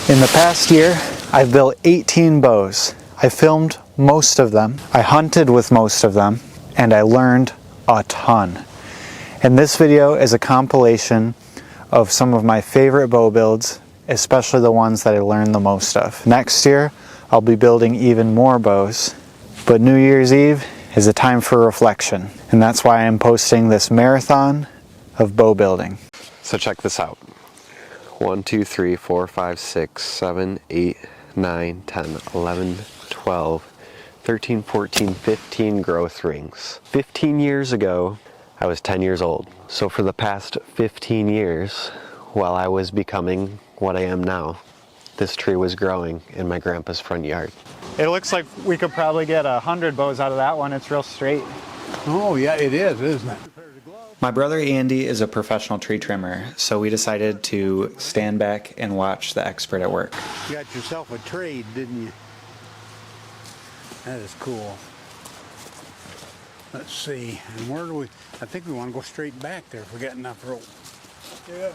In the past year, I've built 18 bows. I filmed most of them, I hunted with most of them, and I learned a ton. And this video is a compilation of some of my favorite bow builds, especially the ones that I learned the most of. Next year, I'll be building even more bows, but New Year's Eve is a time for reflection, and that's why I'm posting this marathon of bow building. So check this out. 1, 2, 3, 4, 5, 6, 7, 8, 9, 10, 11, 12, 13, 14, 15 growth rings. 15 years ago, I was 10 years old. So for the past 15 years, while I was becoming what I am now, this tree was growing in my grandpa's front yard. It looks like we could probably get 100 bows out of that one. It's real straight. Oh yeah, it is, isn't it? My brother Andy is a professional tree trimmer, so we decided to stand back and watch the expert at work. You got yourself a trade, didn't you? That is cool. Let's see, and where do we, I think we want to go straight back there if we got enough rope. Yeah.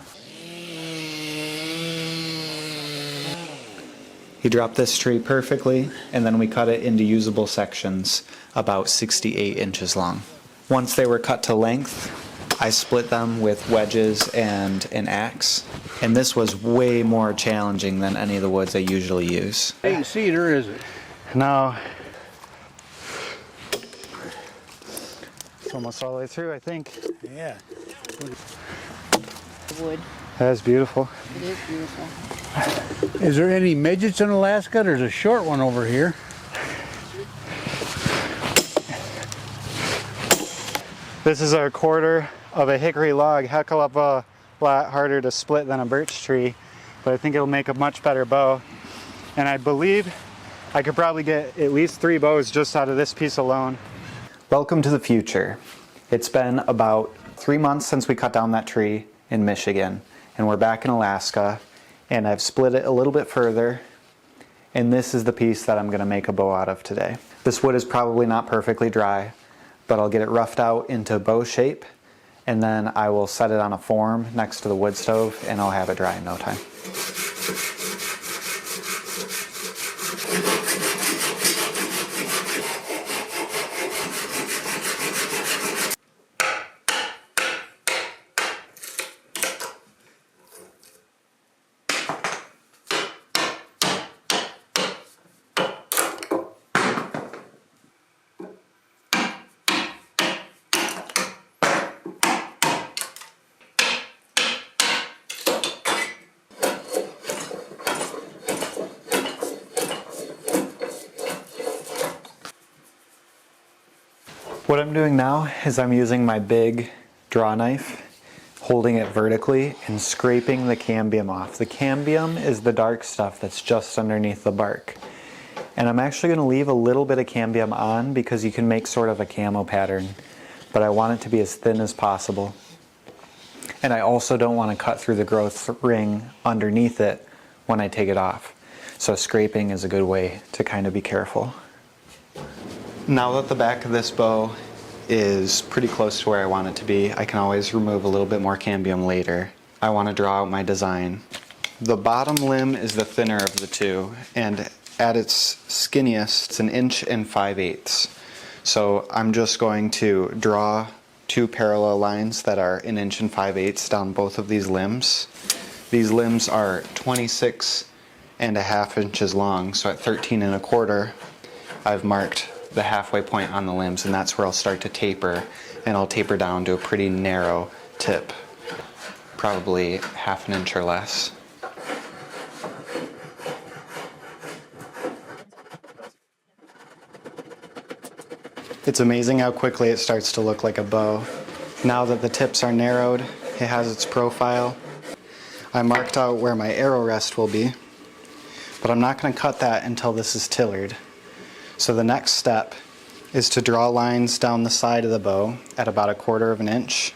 He dropped this tree perfectly, and then we cut it into usable sections about 68 inches long. Once they were cut to length, I split them with wedges and an axe, and this was way more challenging than any of the woods I usually use. Ain't cedar, is it? No. It's almost all the way through, I think. Yeah. Wood. That's beautiful. It is beautiful. Is there any midgets in Alaska? There's a short one over here. This is a quarter of a hickory log, heck of a lot harder to split than a birch tree, but I think it'll make a much better bow. And I believe I could probably get at least 3 bows just out of this piece alone. Welcome to the future. It's been about 3 months since we cut down that tree in Michigan, and we're back in Alaska, and I've split it a little bit further, and this is the piece that I'm going to make a bow out of today. This wood is probably not perfectly dry, but I'll get it roughed out into bow shape, and then I will set it on a form next to the wood stove, and I'll have it dry in no time. What I'm doing now is I'm using my big draw knife, holding it vertically and scraping the cambium off. The cambium is the dark stuff that's just underneath the bark. And I'm actually going to leave a little bit of cambium on because you can make sort of a camo pattern, but I want it to be as thin as possible. And I also don't want to cut through the growth ring underneath it when I take it off. So scraping is a good way to kind of be careful. Now that the back of this bow is pretty close to where I want it to be, I can always remove a little bit more cambium later. I want to draw out my design. The bottom limb is the thinner of the two, and at its skinniest, it's 1 5/8 inches. So I'm just going to draw 2 parallel lines that are 1 5/8 inches down both of these limbs. These limbs are 26.5 inches long, so at 13.25 I've marked the halfway point on the limbs, and that's where I'll start to taper, and I'll taper down to a pretty narrow tip, probably 1/2 inch or less. It's amazing how quickly it starts to look like a bow. Now that the tips are narrowed, it has its profile. I marked out where my arrow rest will be, but I'm not going to cut that until this is tillered. So the next step is to draw lines down the side of the bow at about 1/4 inch,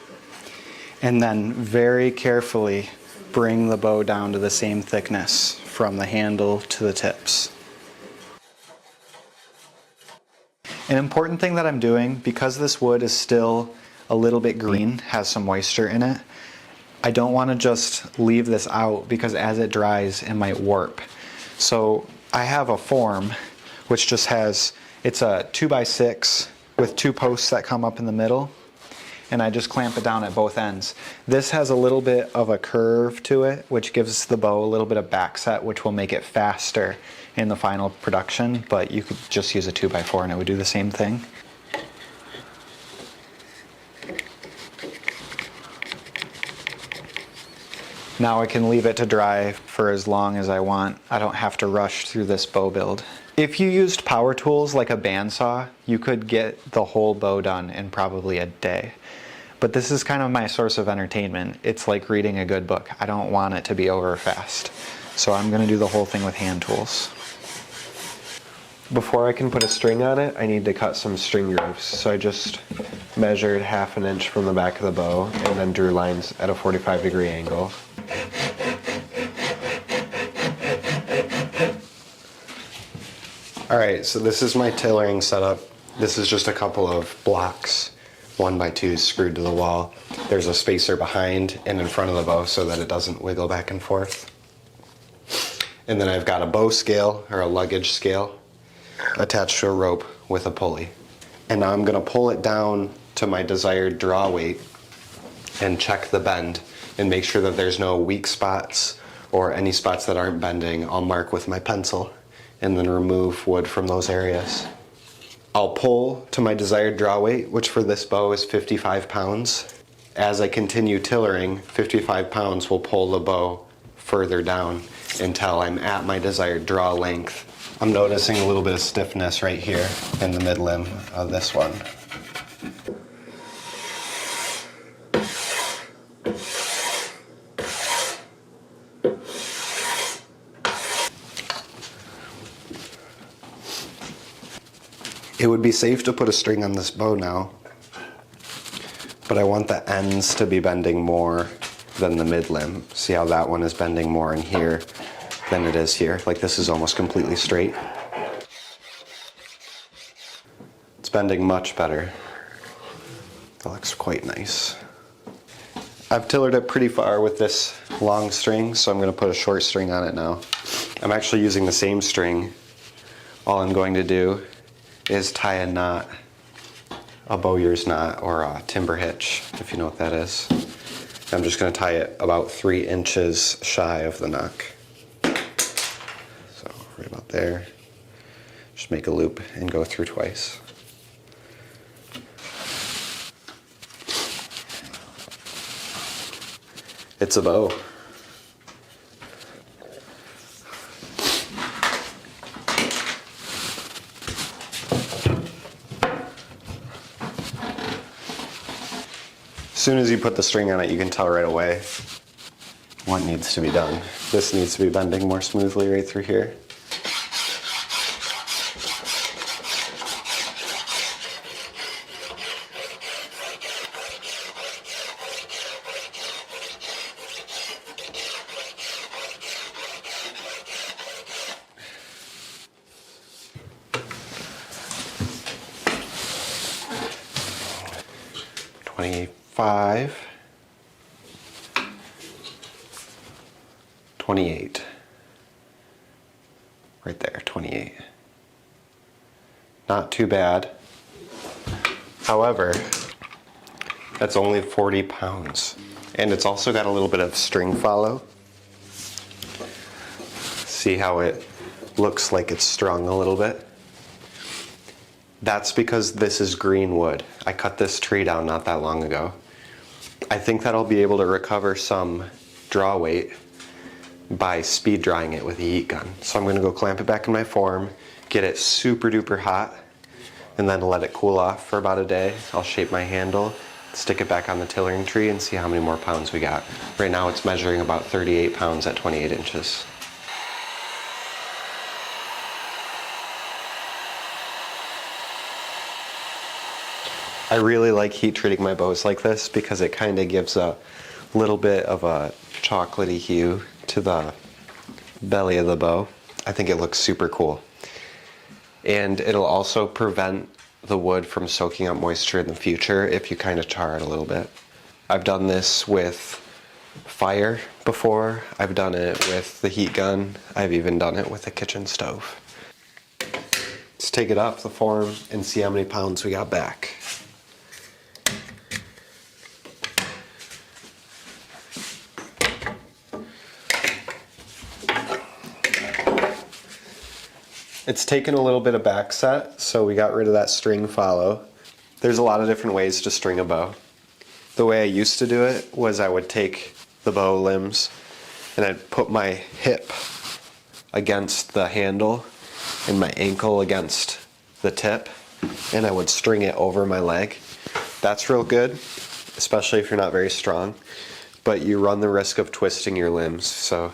and then very carefully bring the bow down to the same thickness from the handle to the tips. An important thing that I'm doing, because this wood is still a little bit green, has some moisture in it, I don't want to just leave this out because as it dries, it might warp. So I have a form which just has, it's a 2x6 with 2 posts that come up in the middle, and I just clamp it down at both ends. This has a little bit of a curve to it, which gives the bow a little bit of backset, which will make it faster in the final production, but you could just use a 2x4 and it would do the same thing. Now I can leave it to dry for as long as I want. I don't have to rush through this bow build. If you used power tools like a bandsaw, you could get the whole bow done in probably a day. But this is kind of my source of entertainment. It's like reading a good book. I don't want it to be over fast. So I'm gonna do the whole thing with hand tools. Before I can put a string on it, I need to cut some string grooves. So I just measured 1/2 inch from the back of the bow and then drew lines at a 45-degree angle. Alright, so this is my tillering setup. This is just a couple of blocks, 1x2 screwed to the wall. There's a spacer behind and in front of the bow so that it doesn't wiggle back and forth. And then I've got a bow scale, or a luggage scale, attached to a rope with a pulley. And now I'm going to pull it down to my desired draw weight and check the bend and make sure that there's no weak spots or any spots that aren't bending. I'll mark with my pencil and then remove wood from those areas. I'll pull to my desired draw weight, which for this bow is 55 pounds. As I continue tillering, 55 pounds will pull the bow further down until I'm at my desired draw length. I'm noticing a little bit of stiffness right here in the mid-limb of this one. It would be safe to put a string on this bow now, but I want the ends to be bending more than the mid-limb. See how that one is bending more in here than it is here? Like this is almost completely straight. It's bending much better. That looks quite nice. I've tillered it pretty far with this long string, so I'm going to put a short string on it now. I'm actually using the same string. All I'm going to do is tie a knot, a bowyer's knot or a timber hitch, if you know what that is. I'm just going to tie it about 3 inches shy of the nock. So right about there. Just make a loop and go through twice. It's a bow. As soon as you put the string on it, you can tell right away what needs to be done. This needs to be bending more smoothly right through here. Five, 28, right there, 28. Not too bad. However, that's only 40 pounds. And it's also got a little bit of string follow. See how it looks like it's strung a little bit? That's because this is green wood. I cut this tree down not that long ago. I think that I'll be able to recover some draw weight by speed drying it with a heat gun. So I'm going to go clamp it back in my form, get it super duper hot, and then let it cool off for about a day. I'll shape my handle, stick it back on the tillering tree, and see how many more pounds we got. Right now it's measuring about 38 pounds at 28 inches. I really like heat treating my bows like this because it kind of gives a little bit of a chocolatey hue to the belly of the bow. I think it looks super cool. And it'll also prevent the wood from soaking up moisture in the future if you kind of char it a little bit. I've done this with fire before. I've done it with the heat gun. I've even done it with a kitchen stove. Let's take it up the form and see how many pounds we got back. It's taken a little bit of back set, so we got rid of that string follow. There's a lot of different ways to string a bow. The way I used to do it was I would take the bow limbs and I'd put my hip against the handle and my ankle against the tip, and I would string it over my leg. That's real good, especially if you're not very strong, but you run the risk of twisting your limbs. So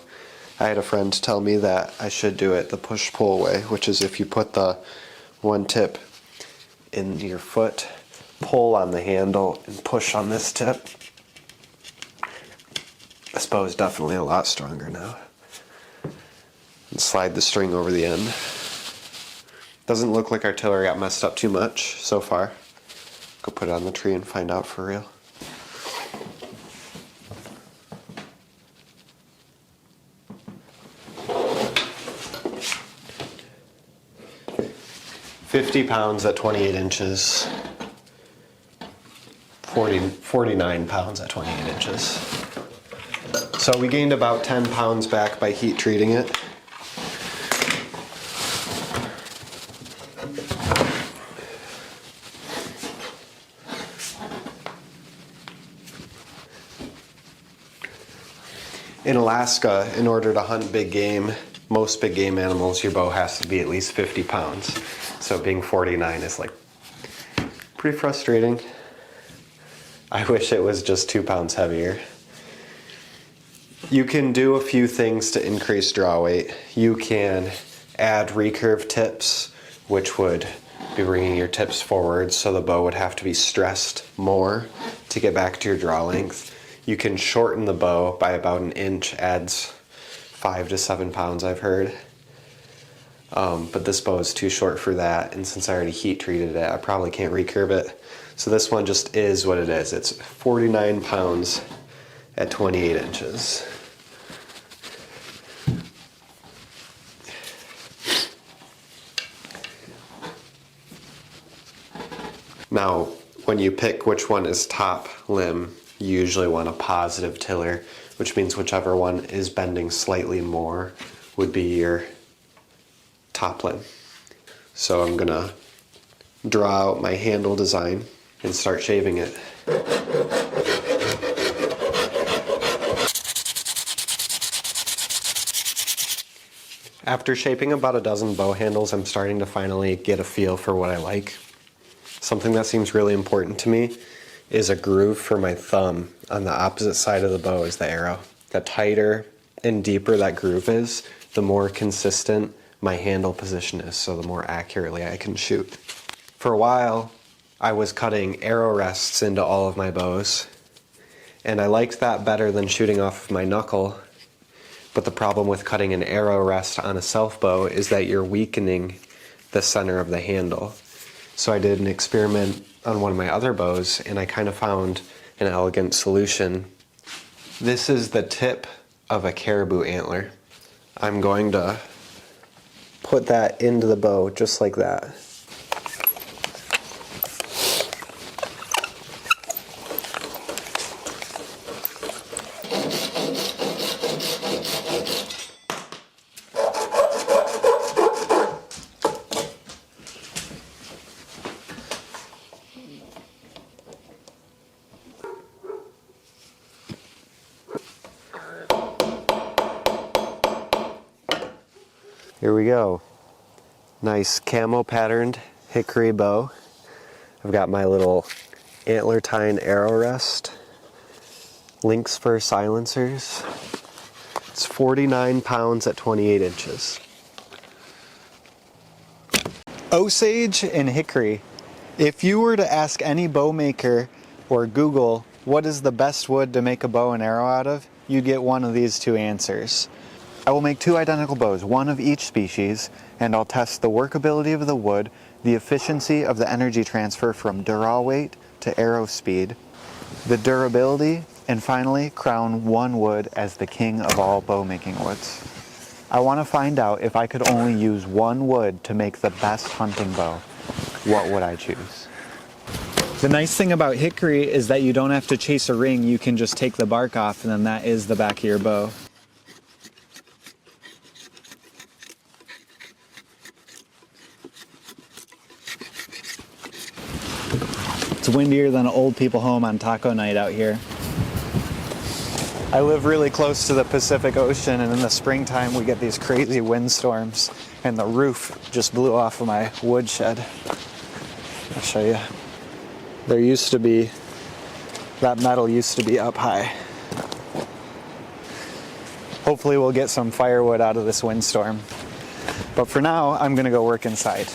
I had a friend tell me that I should do it the push-pull way, which is if you put the one tip in your foot, pull on the handle, and push on this tip. This bow is definitely a lot stronger now. And slide the string over the end. Doesn't look like our tiller got messed up too much so far. Go put it on the tree and find out for real. £50 at 28 inches. 49 pounds at 28 inches. So we gained about 10 pounds back by heat treating it. In Alaska, in order to hunt big game, most big game animals, your bow has to be at least 50 pounds. So being 49 is like pretty frustrating. I wish it was just 2 pounds heavier. You can do a few things to increase draw weight. You can add recurve tips, which would be bringing your tips forward, so the bow would have to be stressed more to get back to your draw length. You can shorten the bow by about an inch, adds 5 to 7 pounds, I've heard. But this bow is too short for that, and since I already heat treated it, I probably can't recurve it. So this one just is what it is. It's 49 pounds at 28 inches. Now, when you pick which one is top limb, you usually want a positive tiller, which means whichever one is bending slightly more would be your top limb. So I'm gonna draw out my handle design and start shaving it. After shaping about a dozen bow handles, I'm starting to finally get a feel for what I like. Something that seems really important to me is a groove for my thumb on the opposite side of the bow as the arrow. The tighter and deeper that groove is, the more consistent my handle position is, so the more accurately I can shoot. For a while, I was cutting arrow rests into all of my bows, and I liked that better than shooting off of my knuckle. But the problem with cutting an arrow rest on a self bow is that you're weakening the center of the handle. So I did an experiment on one of my other bows, and I kind of found an elegant solution. This is the tip of a caribou antler. I'm going to put that into the bow just like that. Here we go. Nice camo patterned hickory bow. I've got my little antler tine arrow rest. Links for silencers. It's 49 pounds at 28 inches. Osage and hickory. If you were to ask any bow maker or Google what is the best wood to make a bow and arrow out of, you'd get one of these two answers. I will make 2 identical bows, one of each species, and I'll test the workability of the wood, the efficiency of the energy transfer from draw weight to arrow speed, the durability And finally, crown one wood as the king of all bow making woods. I want to find out if I could only use one wood to make the best hunting bow, what would I choose? The nice thing about hickory is that you don't have to chase a ring, you can just take the bark off and then that is the back of your bow. It's windier than an old people home on taco night out here. I live really close to the Pacific Ocean, and in the springtime we get these crazy windstorms, and the roof just blew off of my woodshed. I'll show you. There used to be, that metal used to be up high. Hopefully we'll get some firewood out of this windstorm. But for now, I'm gonna go work inside.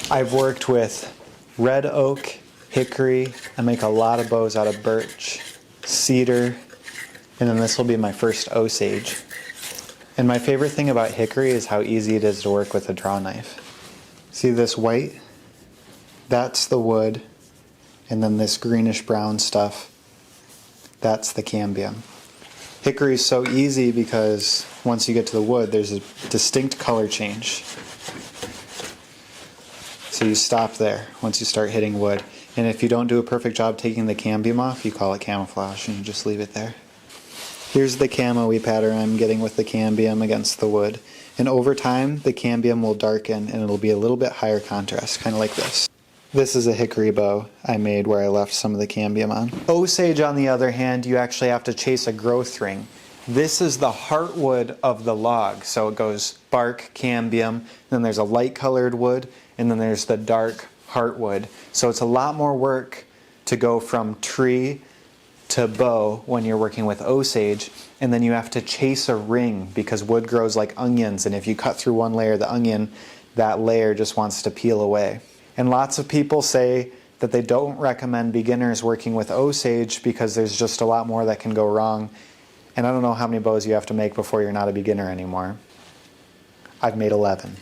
I've worked with red oak, hickory. I make a lot of bows out of birch, cedar, and then this will be my first osage. And my favorite thing about hickory is how easy it is to work with a draw knife. See this white? That's the wood, and then this greenish brown stuff, that's the cambium. Hickory is so easy because once you get to the wood, there's a distinct color change. So you stop there once you start hitting wood. And if you don't do a perfect job taking the cambium off, you call it camouflage and you just leave it there. Here's the camo-y pattern I'm getting with the cambium against the wood. And over time, the cambium will darken and it'll be a little bit higher contrast, kind of like this. This is a hickory bow I made where I left some of the cambium on. Osage, on the other hand, you actually have to chase a growth ring. This is the heartwood of the log. So it goes bark, cambium, then there's a light colored wood, and then there's the dark heartwood. So it's a lot more work to go from tree to bow when you're working with osage, and then you have to chase a ring because wood grows like onions, and if you cut through one layer of the onion, that layer just wants to peel away. And lots of people say that they don't recommend beginners working with osage because there's just a lot more that can go wrong, and I don't know how many bows you have to make before you're not a beginner anymore. I've made 11.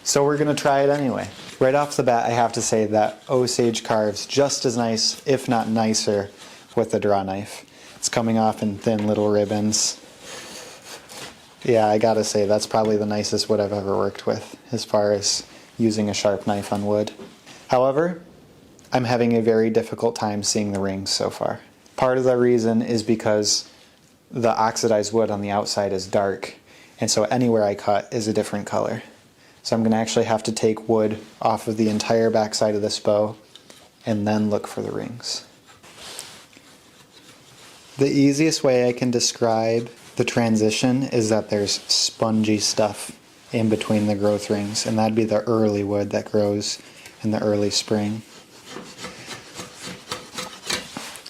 So we're going to try it anyway. Right off the bat, I have to say that osage carves just as nice, if not nicer, with the draw knife. It's coming off in thin little ribbons. Yeah, I gotta say, that's probably the nicest wood I've ever worked with as far as using a sharp knife on wood. However, I'm having a very difficult time seeing the rings so far. Part of the reason is because the oxidized wood on the outside is dark, and so anywhere I cut is a different color. So I'm going to actually have to take wood off of the entire backside of this bow and then look for the rings. The easiest way I can describe the transition is that there's spongy stuff in between the growth rings, and that'd be the early wood that grows in the early spring.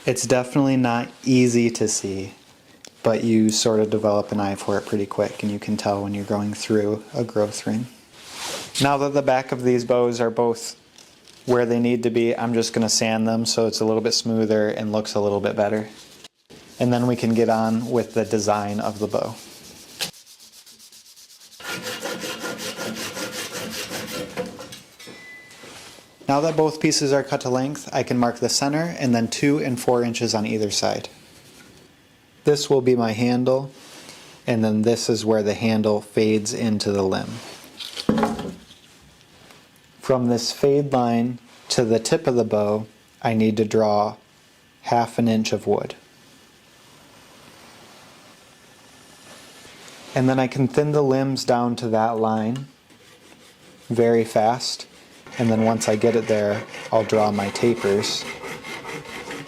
It's definitely not easy to see, but you sort of develop an eye for it pretty quick, and you can tell when you're going through a growth ring. Now that the back of these bows are both where they need to be, I'm just going to sand them so it's a little bit smoother and looks a little bit better. And then we can get on with the design of the bow. Now that both pieces are cut to length, I can mark the center and then 2 and 4 inches on either side. This will be my handle, and then this is where the handle fades into the limb. From this fade line to the tip of the bow, I need to draw 1/2 inch of wood. And then I can thin the limbs down to that line very fast, and then once I get it there, I'll draw my tapers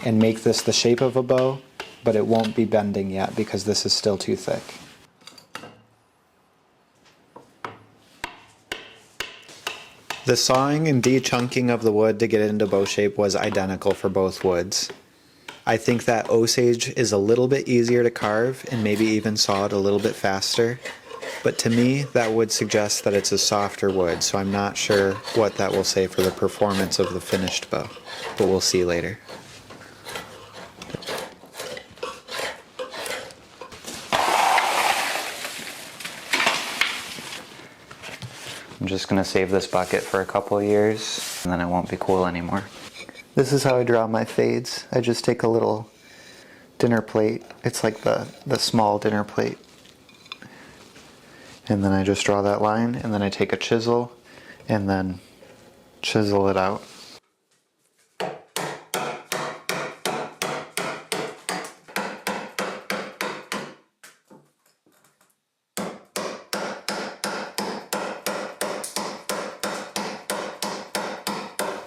and make this the shape of a bow, but it won't be bending yet because this is still too thick. The sawing and de-chunking of the wood to get it into bow shape was identical for both woods. I think that osage is a little bit easier to carve and maybe even saw it a little bit faster, but to me that would suggest that it's a softer wood, so I'm not sure what that will say for the performance of the finished bow, but we'll see later. I'm just going to save this bucket for a couple of years and then it won't be cool anymore. This is how I draw my fades. I just take a little dinner plate. It's like the small dinner plate. And then I just draw that line, and then I take a chisel and then chisel it out.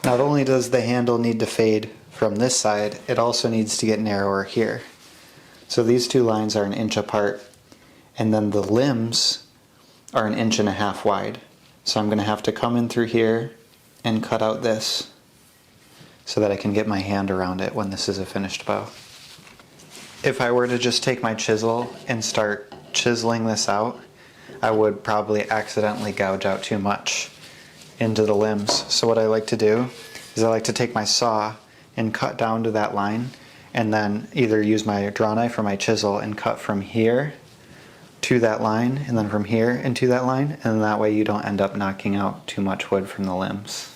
Not only does the handle need to fade from this side, it also needs to get narrower here. So these two lines are 1 inch apart, and then the limbs are 1.5 inches wide. So I'm going to have to come in through here and cut out this so that I can get my hand around it when this is a finished bow. If I were to just take my chisel and start chiseling this out, I would probably accidentally gouge out too much into the limbs. So what I like to do is I like to take my saw and cut down to that line, and then either use my draw knife or my chisel and cut from here to that line, and then from here into that line, and that way you don't end up knocking out too much wood from the limbs.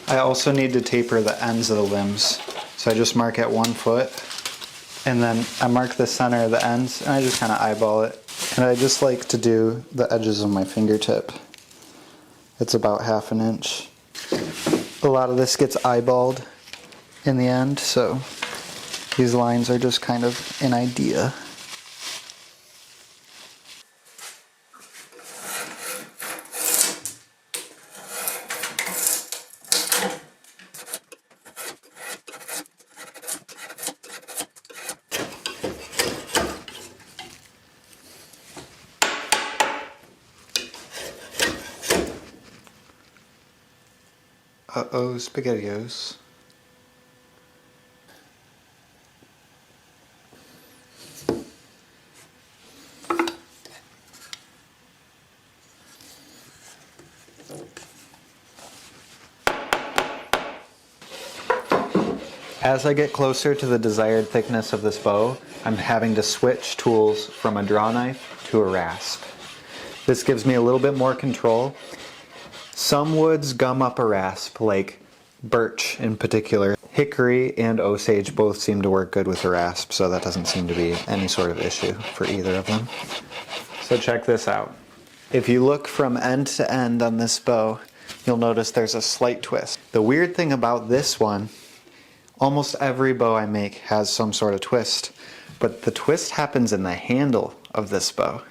I also need to taper the ends of the limbs. So I just mark at 1 foot, and then I mark the center of the ends, and I just kind of eyeball it. And I just like to do the edges of my fingertip. It's about 1/2 inch. A lot of this gets eyeballed in the end, so these lines are just kind of an idea. Uh-oh, SpaghettiOs. As I get closer to the desired thickness of this bow, I'm having to switch tools from a draw knife to a rasp. This gives me a little bit more control. Some woods gum up a rasp, like birch in particular. Hickory and osage both seem to work good with a rasp, so that doesn't seem to be any sort of issue for either of them. So check this out. If you look from end to end on this bow, you'll notice there's a slight twist. The weird thing about this one, almost every bow I make has some sort of twist, but the twist happens in the handle of this bow,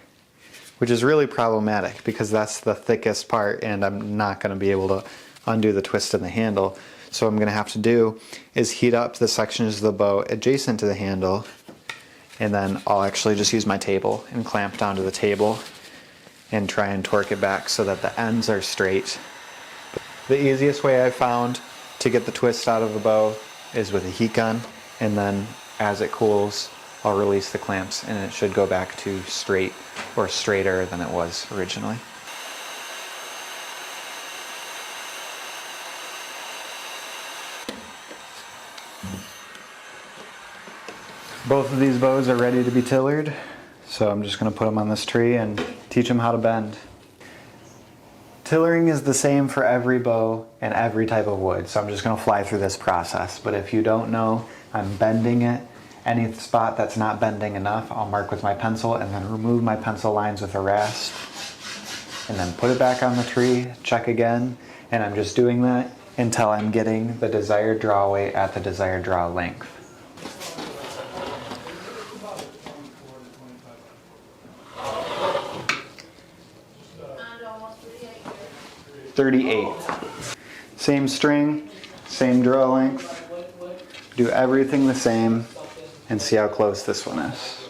which is really problematic because that's the thickest part, and I'm not going to be able to undo the twist in the handle. So what I'm going to have to do is heat up the sections of the bow adjacent to the handle, and then I'll actually just use my table and clamp down to the table and try and torque it back so that the ends are straight. The easiest way I've found to get the twist out of a bow is with a heat gun, and then as it cools I'll release the clamps and it should go back to straight or straighter than it was originally. Both of these bows are ready to be tillered, so I'm just going to put them on this tree and teach them how to bend. Tillering is the same for every bow and every type of wood, so I'm just going to fly through this process. But if you don't know, I'm bending it. Any spot that's not bending enough, I'll mark with my pencil and then remove my pencil lines with a rasp. And then put it back on the tree, check again, and I'm just doing that until I'm getting the desired draw weight at the desired draw length. .38. Same string, same draw length. Do everything the same and see how close this one is.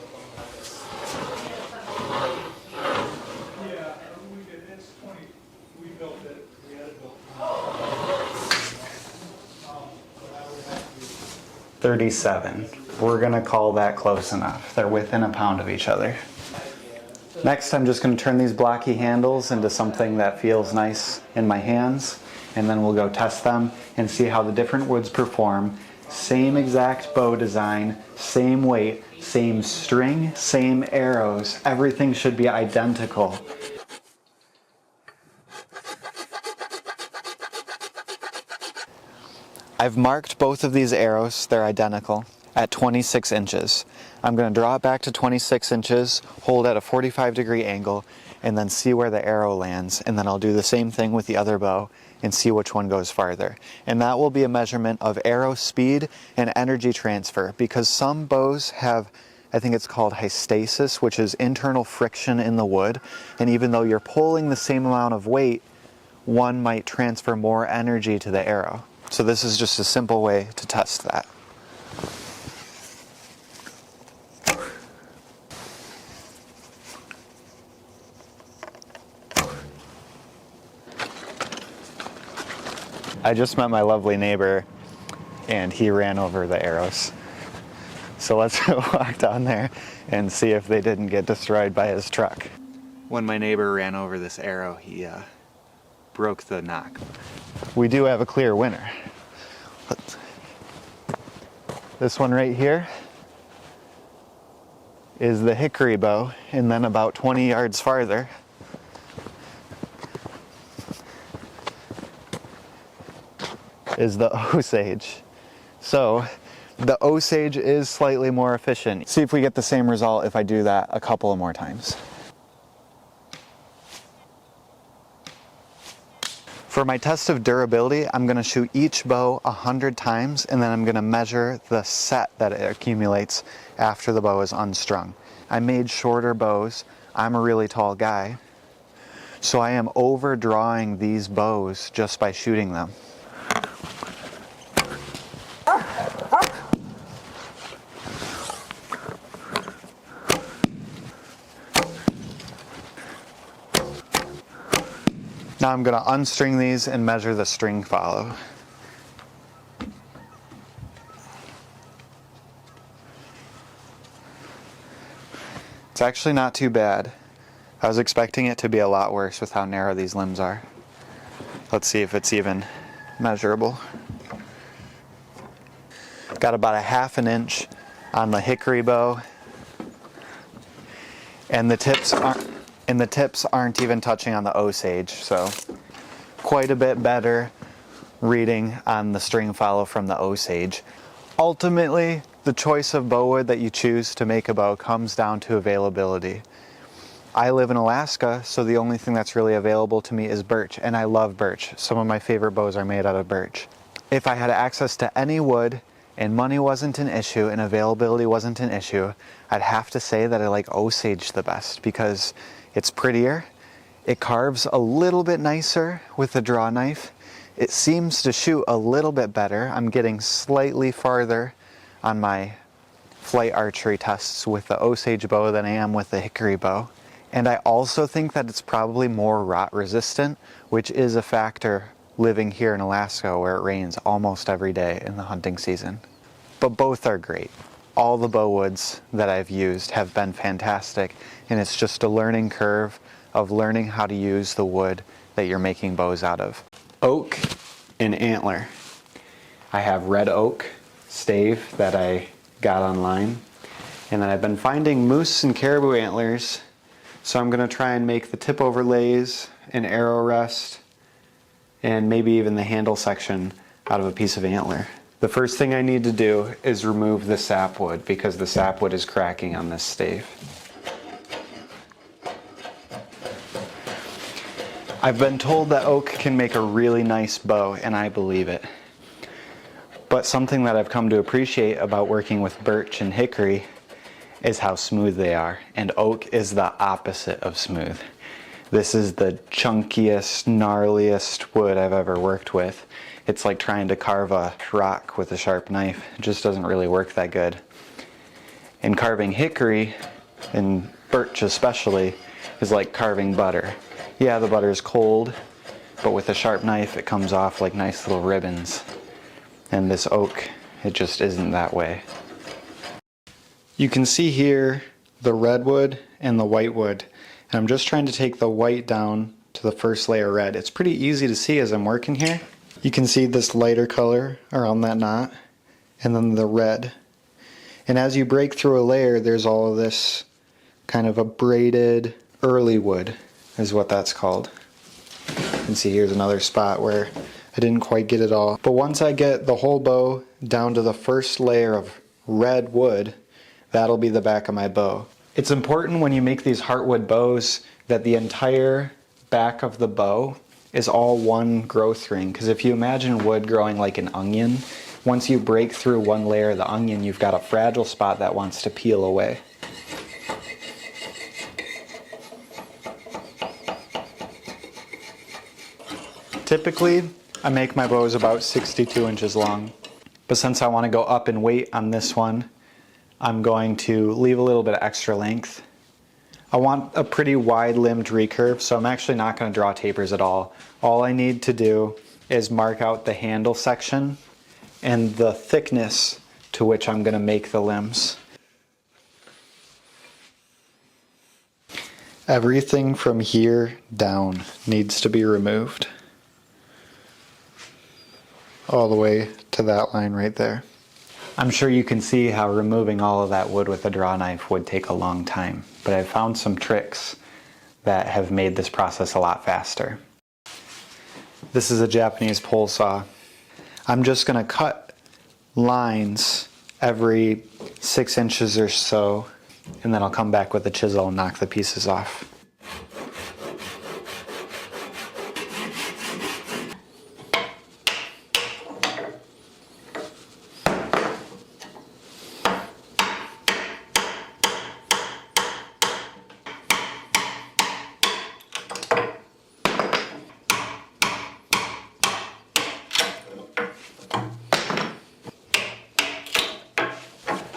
.37. We're gonna call that close enough. They're within a pound of each other. Next, I'm just going to turn these blocky handles into something that feels nice in my hands, and then we'll go test them and see how the different woods perform Same exact bow design, same weight, same string, same arrows. Everything should be identical. I've marked both of these arrows, they're identical, at 26 inches. I'm going to draw it back to 26 inches, hold at a 45-degree angle, and then see where the arrow lands. And then I'll do the same thing with the other bow and see which one goes farther. And that will be a measurement of arrow speed and energy transfer, because some bows have, I think it's called hystasis, which is internal friction in the wood. And even though you're pulling the same amount of weight, one might transfer more energy to the arrow. So this is just a simple way to test that. I just met my lovely neighbor and he ran over the arrows. So let's walk down there and see if they didn't get destroyed by his truck. When my neighbor ran over this arrow, he broke the knock. We do have a clear winner. This one right here is the hickory bow, and then about 20 yards farther is the osage. So the osage is slightly more efficient. See if we get the same result if I do that a couple of more times. For my test of durability, I'm going to shoot each bow 100 times, and then I'm going to measure the set that it accumulates after the bow is unstrung. I made shorter bows. I'm a really tall guy, so I am overdrawing these bows just by shooting them. Now I'm going to unstring these and measure the string follow. It's actually not too bad. I was expecting it to be a lot worse with how narrow these limbs are. Let's see if it's even measurable. Got about a ½ an inch on the hickory bow, and the tips aren't even touching on the osage, so quite a bit better reading on the string follow from the osage. Ultimately, the choice of bow wood that you choose to make a bow comes down to availability. I live in Alaska, so the only thing that's really available to me is birch, and I love birch. Some of my favorite bows are made out of birch. If I had access to any wood and money wasn't an issue and availability wasn't an issue, I'd have to say that I like osage the best because it's prettier, it carves a little bit nicer with the draw knife, it seems to shoot a little bit better. I'm getting slightly farther on my flight archery tests with the osage bow than I am with the hickory bow. And I also think that it's probably more rot resistant, which is a factor living here in Alaska where it rains almost every day in the hunting season. But both are great. All the bow woods that I've used have been fantastic, and it's just a learning curve of learning how to use the wood that you're making bows out of. Oak and antler. I have red oak stave that I got online, and then I've been finding moose and caribou antlers, so I'm going to try and make the tip overlays, an arrow rest, and maybe even the handle section out of a piece of antler. The first thing I need to do is remove the sapwood because the sapwood is cracking on this stave. I've been told that oak can make a really nice bow, and I believe it. But something that I've come to appreciate about working with birch and hickory is how smooth they are, and oak is the opposite of smooth. This is the chunkiest, gnarliest wood I've ever worked with. It's like trying to carve a rock with a sharp knife. It just doesn't really work that good. And carving hickory, and birch especially, is like carving butter. Yeah, the butter is cold, but with a sharp knife it comes off like nice little ribbons. And this oak, it just isn't that way. You can see here the redwood and the whitewood, and I'm just trying to take the white down to the first layer red. It's pretty easy to see as I'm working here. You can see this lighter color around that knot, and then the red. And as you break through a layer, there's all of this kind of a braided early wood is what that's called. You can see here's another spot where I didn't quite get it all. But once I get the whole bow down to the first layer of red wood, that'll be the back of my bow. It's important when you make these heartwood bows that the entire back of the bow is all one growth ring, because if you imagine wood growing like an onion, once you break through one layer of the onion, you've got a fragile spot that wants to peel away. Typically, I make my bows about 62 inches long, but since I want to go up in weight on this one, I'm going to leave a little bit of extra length. I want a pretty wide limbed recurve, so I'm actually not going to draw tapers at all. All I need to do is mark out the handle section and the thickness to which I'm going to make the limbs. Everything from here down needs to be removed. All the way to that line right there. I'm sure you can see how removing all of that wood with a draw knife would take a long time, but I've found some tricks that have made this process a lot faster. This is a Japanese pole saw. I'm just going to cut lines every 6 inches or so, and then I'll come back with a chisel and knock the pieces off.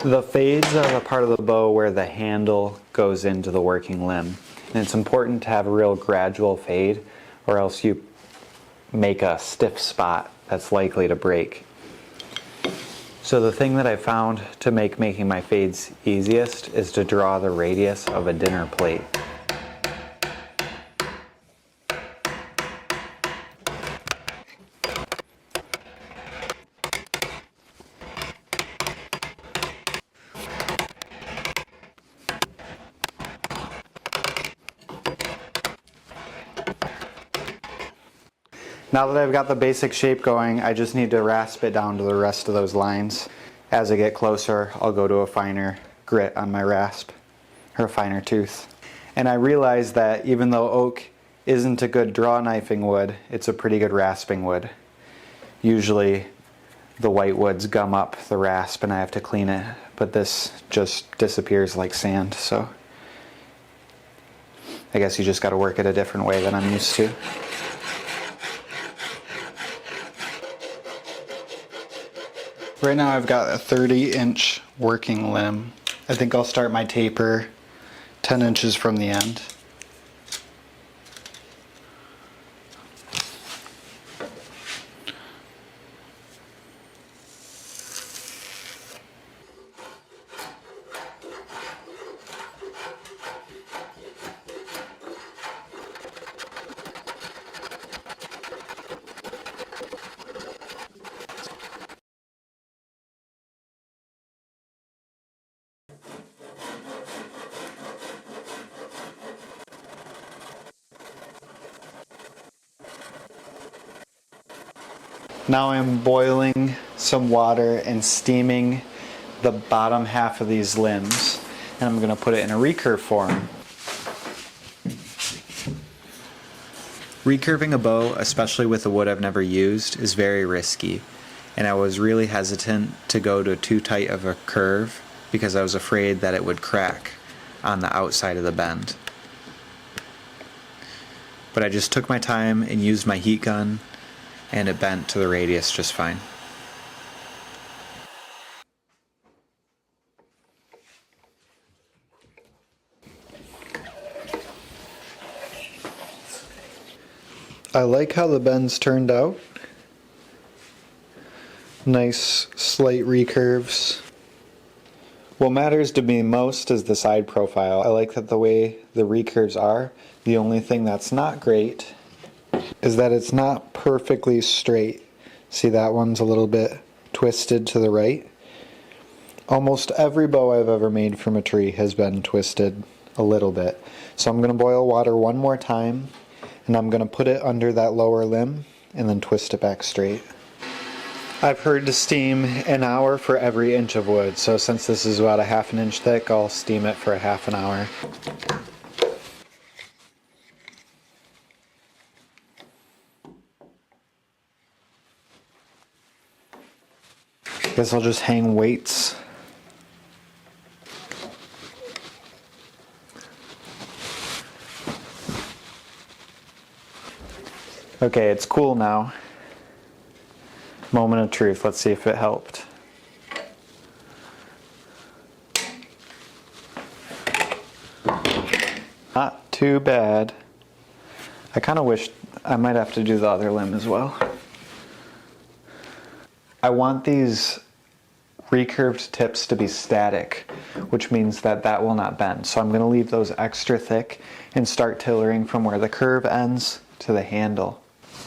The fades are the part of the bow where the handle goes into the working limb. And it's important to have a real gradual fade, or else you make a stiff spot that's likely to break. So the thing that I found to make making my fades easiest is to draw the radius of a dinner plate. Now that I've got the basic shape going, I just need to rasp it down to the rest of those lines. As I get closer, I'll go to a finer grit on my rasp, or a finer tooth. And I realize that even though oak isn't a good draw knifing wood, it's a pretty good rasping wood. Usually the white woods gum up the rasp and I have to clean it, but this just disappears like sand, so I guess you just got to work it a different way than I'm used to. Right now I've got a 30-inch working limb. I think I'll start my taper 10 inches from the end. Now I'm boiling some water and steaming the bottom half of these limbs, and I'm going to put it in a recurve form. Recurving a bow, especially with a wood I've never used, is very risky, and I was really hesitant to go to too tight of a curve because I was afraid that it would crack on the outside of the bend. But I just took my time and used my heat gun, and it bent to the radius just fine. I like how the bends turned out. Nice slight recurves. What matters to me most is the side profile. I like that the way the recurves are. The only thing that's not great is that it's not perfectly straight. See, that one's a little bit twisted to the right. Almost every bow I've ever made from a tree has been twisted a little bit. So I'm going to boil water one more time, and I'm going to put it under that lower limb and then twist it back straight. I've heard to steam an hour for every inch of wood, so since this is about a half an inch thick, I'll steam it for a half an hour. Guess I'll just hang weights. Okay, it's cool now. Moment of truth. Let's see if it helped. Not too bad. I kind of wish I might have to do the other limb as well. I want these recurved tips to be static, which means that that will not bend. So I'm going to leave those extra thick and start tillering from where the curve ends to the handle.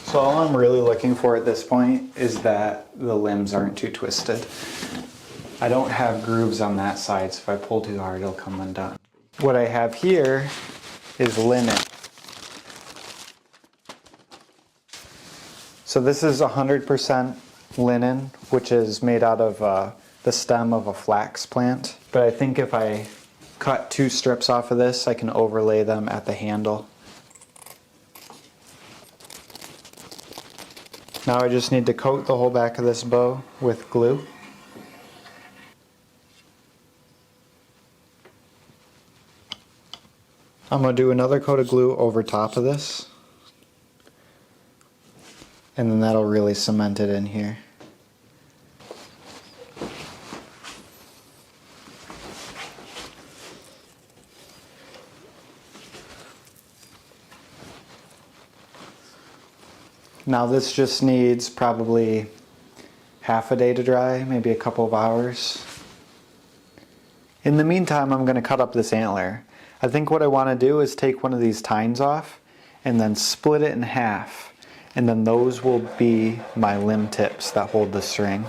So all I'm really looking for at this point is that the limbs aren't too twisted. I don't have grooves on that side, so if I pull too hard, it'll come undone. What I have here is linen. So this is 100% linen, which is made out of the stem of a flax plant. But I think if I cut 2 strips off of this, I can overlay them at the handle. Now I just need to coat the whole back of this bow with glue. I'm going to do another coat of glue over top of this, and then that'll really cement it in here. Now this just needs probably half a day to dry, maybe a couple of hours. In the meantime, I'm going to cut up this antler. I think what I want to do is take one of these tines off and then split it in half, and then those will be my limb tips that hold the string.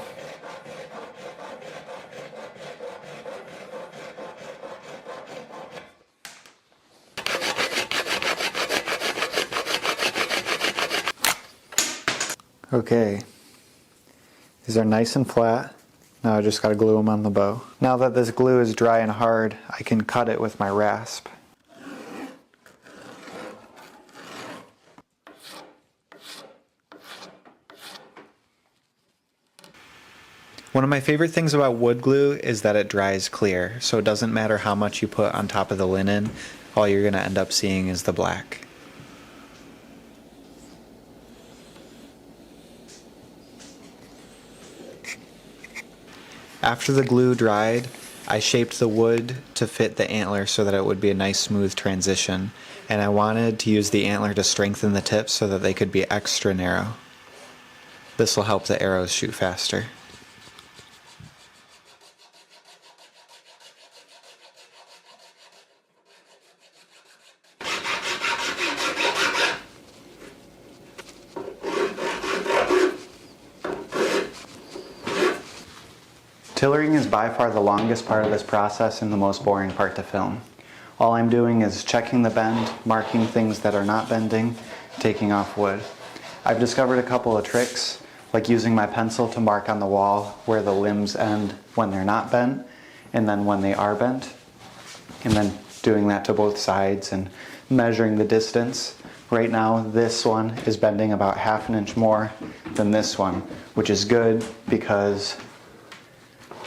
Okay, these are nice and flat. Now I just got to glue them on the bow. Now that this glue is dry and hard, I can cut it with my rasp. One of my favorite things about wood glue is that it dries clear, so it doesn't matter how much you put on top of the linen, all you're going to end up seeing is the black. After the glue dried, I shaped the wood to fit the antler so that it would be a nice smooth transition, and I wanted to use the antler to strengthen the tips so that they could be extra narrow. This will help the arrows shoot faster. Tillering is by far the longest part of this process and the most boring part to film. All I'm doing is checking the bend, marking things that are not bending, taking off wood. I've discovered a couple of tricks, like using my pencil to mark on the wall where the limbs end when they're not bent, and then when they are bent, and then doing that to both sides and measuring the distance. Right now, this one is bending about half an inch more than this one, which is good because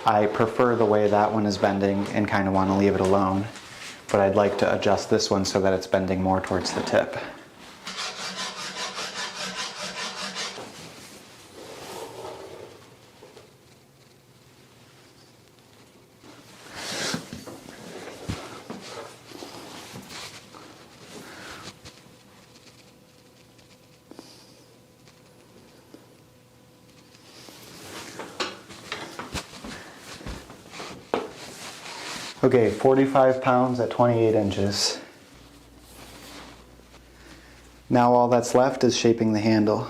I prefer the way that one is bending and kind of want to leave it alone, but I'd like to adjust this one so that it's bending more towards the tip. Okay, 45 pounds at 28 inches. Now all that's left is shaping the handle.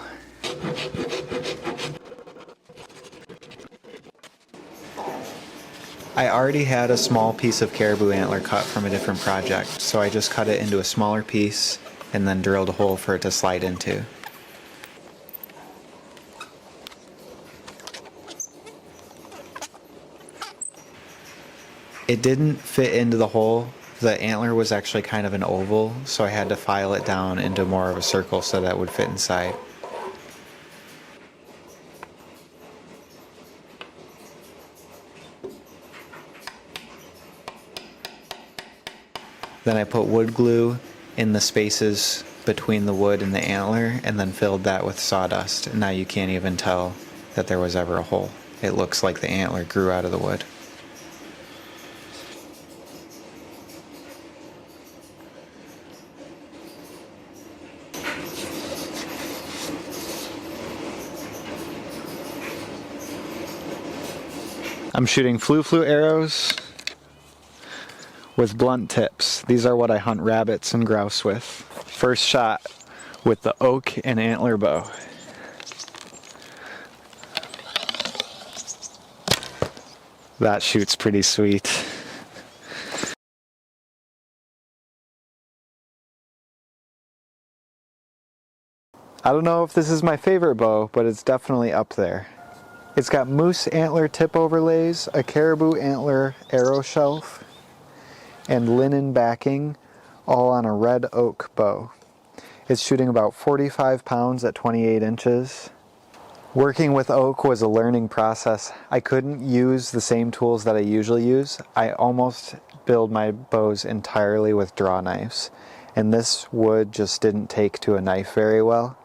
I already had a small piece of caribou antler cut from a different project, so I just cut it into a smaller piece and then drilled a hole for it to slide into. It didn't fit into the hole. The antler was actually kind of an oval, so I had to file it down into more of a circle so that it would fit inside. Then I put wood glue in the spaces between the wood and the antler and then filled that with sawdust. And now you can't even tell that there was ever a hole. It looks like the antler grew out of the wood. I'm shooting flu arrows with blunt tips. These are what I hunt rabbits and grouse with. First shot with the oak and antler bow. That shoots pretty sweet. I don't know if this is my favorite bow, but it's definitely up there. It's got moose antler tip overlays, a caribou antler arrow shelf, and linen backing, all on a red oak bow. It's shooting about 45 pounds at 28 inches. Working with oak was a learning process. I couldn't use the same tools that I usually use. I almost build my bows entirely with draw knives, and this wood just didn't take to a knife very well,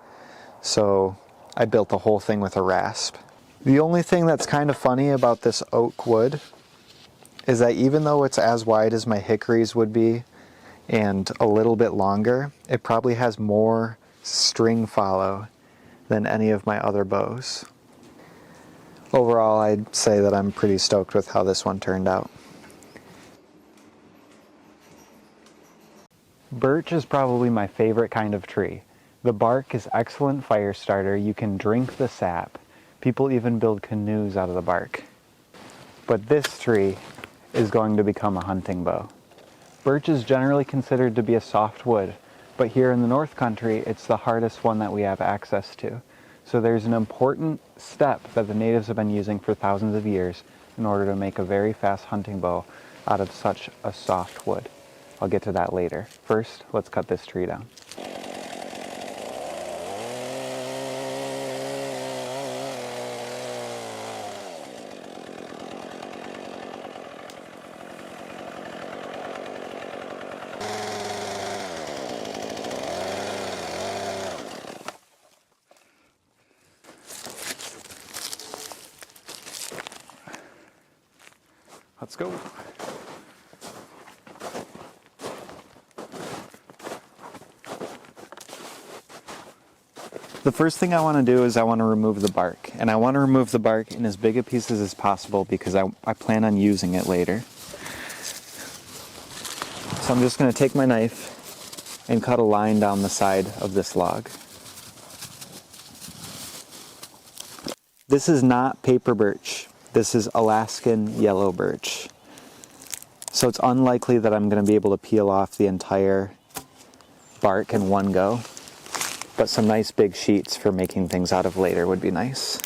so I built the whole thing with a rasp. The only thing that's kind of funny about this oak wood is that even though it's as wide as my hickories would be and a little bit longer, it probably has more string follow than any of my other bows. Overall, I'd say that I'm pretty stoked with how this one turned out. Birch is probably my favorite kind of tree. The bark is excellent fire starter. You can drink the sap. People even build canoes out of the bark. But this tree is going to become a hunting bow. Birch is generally considered to be a soft wood, but here in the North Country, it's the hardest one that we have access to. So there's an important step that the natives have been using for thousands of years in order to make a very fast hunting bow out of such a soft wood. I'll get to that later. First, let's cut this tree down. Let's go. The first thing I want to do is I want to remove the bark. And I want to remove the bark in as big a pieces as possible because I plan on using it later. So I'm just going to take my knife and cut a line down the side of this log. This is not paper birch. This is Alaskan yellow birch. So it's unlikely that I'm going to be able to peel off the entire bark in one go. But some nice big sheets for making things out of later would be nice.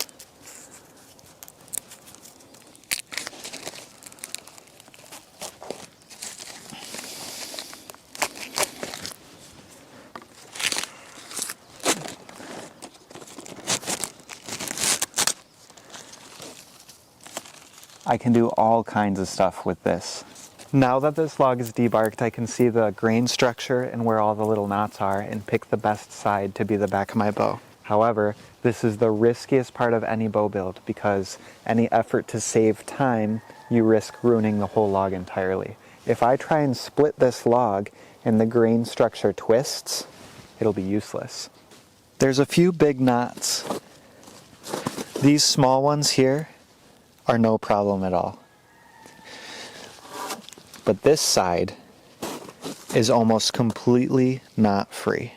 I can do all kinds of stuff with this. Now that this log is debarked, I can see the grain structure and where all the little knots are and pick the best side to be the back of my bow. However, this is the riskiest part of any bow build because any effort to save time, you risk ruining the whole log entirely. If I try and split this log and the grain structure twists, it'll be useless. There's a few big knots. These small ones here are no problem at all. But this side is almost completely knot free.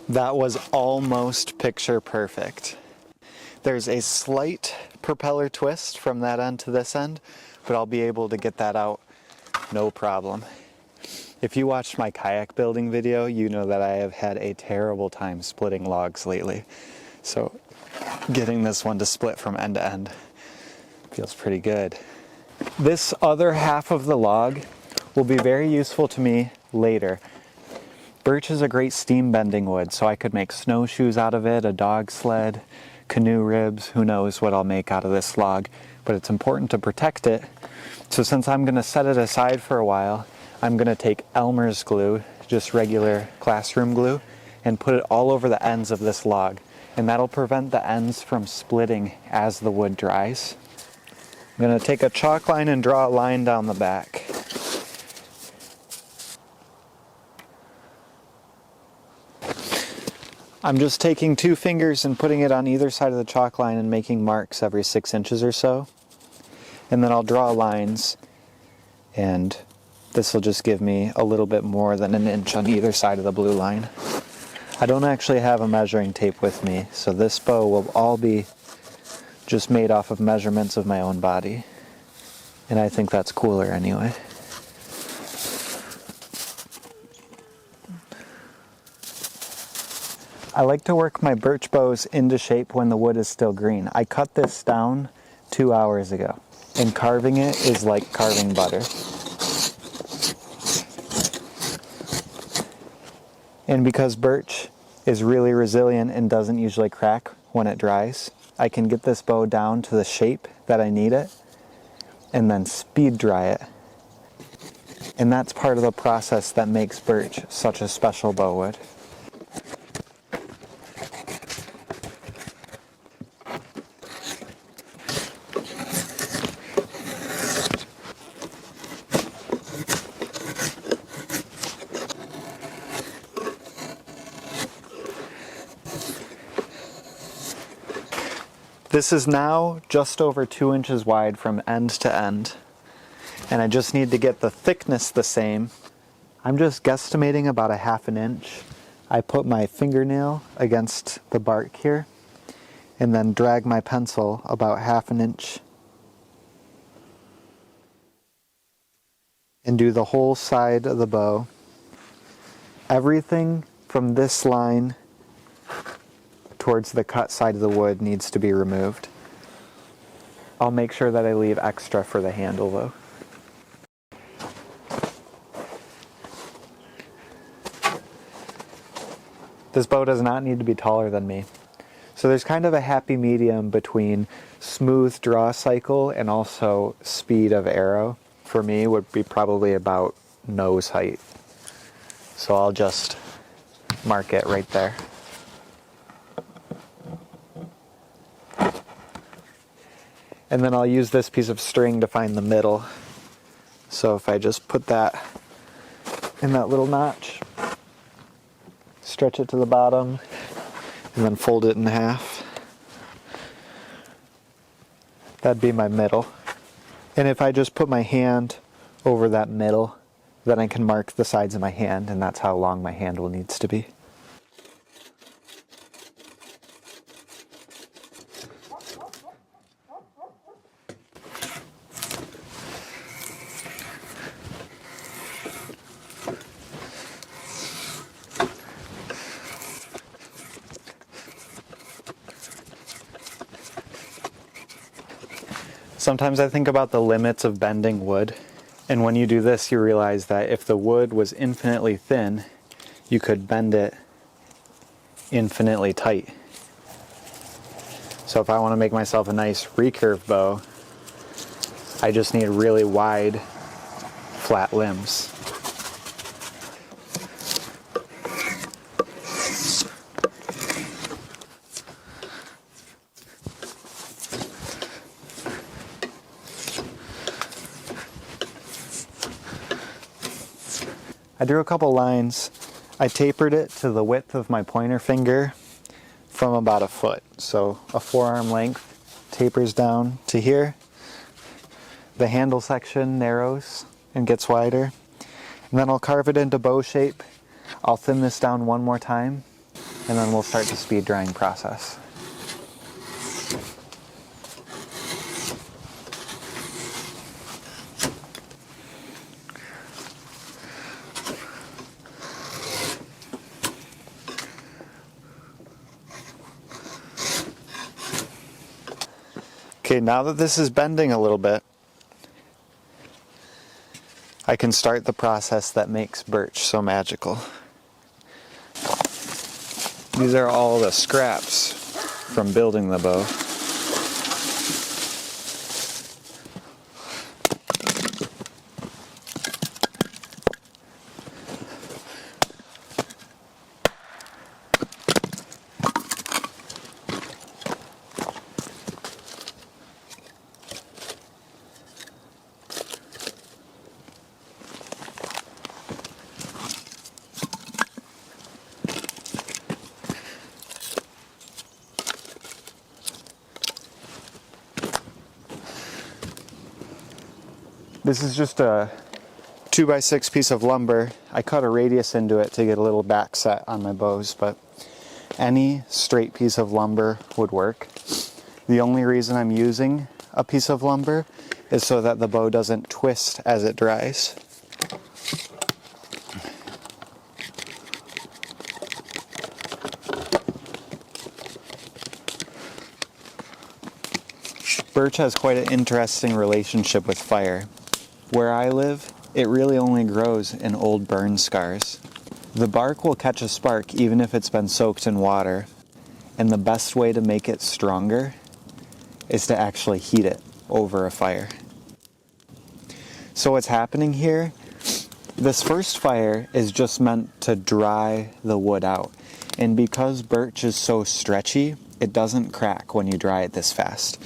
That was almost picture perfect. There's a slight propeller twist from that end to this end, but I'll be able to get that out no problem. If you watched my kayak building video, you know that I have had a terrible time splitting logs lately. So getting this one to split from end to end feels pretty good. This other half of the log will be very useful to me later. Birch is a great steam bending wood, so I could make snowshoes out of it, a dog sled, canoe ribs, who knows what I'll make out of this log, but it's important to protect it. So since I'm going to set it aside for a while, I'm going to take Elmer's glue, just regular classroom glue, and put it all over the ends of this log, and that'll prevent the ends from splitting as the wood dries. I'm going to take a chalk line and draw a line down the back. I'm just taking 2 fingers and putting it on either side of the chalk line and making marks every 6 inches or so. And then I'll draw lines, and this will just give me a little bit more than an inch on either side of the blue line. I don't actually have a measuring tape with me, so this bow will all be just made off of measurements of my own body. And I think that's cooler anyway. I like to work my birch bows into shape when the wood is still green. I cut this down 2 hours ago, and carving it is like carving butter. And because birch is really resilient and doesn't usually crack when it dries, I can get this bow down to the shape that I need it, and then speed dry it. And that's part of the process that makes birch such a special bow wood. This is now just over 2 inches wide from end to end, and I just need to get the thickness the same. I'm just guesstimating about a 1/2 inch. I put my fingernail against the bark here and then drag my pencil about 1/2 inch and do the whole side of the bow. Everything from this line towards the cut side of the wood needs to be removed. I'll make sure that I leave extra for the handle though. This bow does not need to be taller than me. So there's kind of a happy medium between smooth draw cycle and also speed of arrow. For me would be probably about nose height. So I'll just mark it right there. And then I'll use this piece of string to find the middle. So if I just put that in that little notch, stretch it to the bottom, and then fold it in half, that'd be my middle. And if I just put my hand over that middle, then I can mark the sides of my hand, and that's how long my handle needs to be. Sometimes I think about the limits of bending wood, and when you do this you realize that if the wood was infinitely thin, you could bend it infinitely tight. So if I want to make myself a nice recurve bow, I just need really wide, flat limbs. I drew a couple lines. I tapered it to the width of my pointer finger from about 1 foot. So a forearm length tapers down to here. The handle section narrows and gets wider. And then I'll carve it into bow shape. I'll thin this down one more time. and then we'll start the speed drying process. Okay, now that this is bending a little bit, I can start the process that makes birch so magical. These are all the scraps from building the bow. This is just a 2x6 piece of lumber. I cut a radius into it to get a little back set on my bows, but any straight piece of lumber would work. The only reason I'm using a piece of lumber is so that the bow doesn't twist as it dries. Birch has quite an interesting relationship with fire. Where I live, it really only grows in old burn scars. The bark will catch a spark even if it's been soaked in water, and the best way to make it stronger is to actually heat it over a fire. So what's happening here, this first fire is just meant to dry the wood out, and because birch is so stretchy, it doesn't crack when you dry it this fast.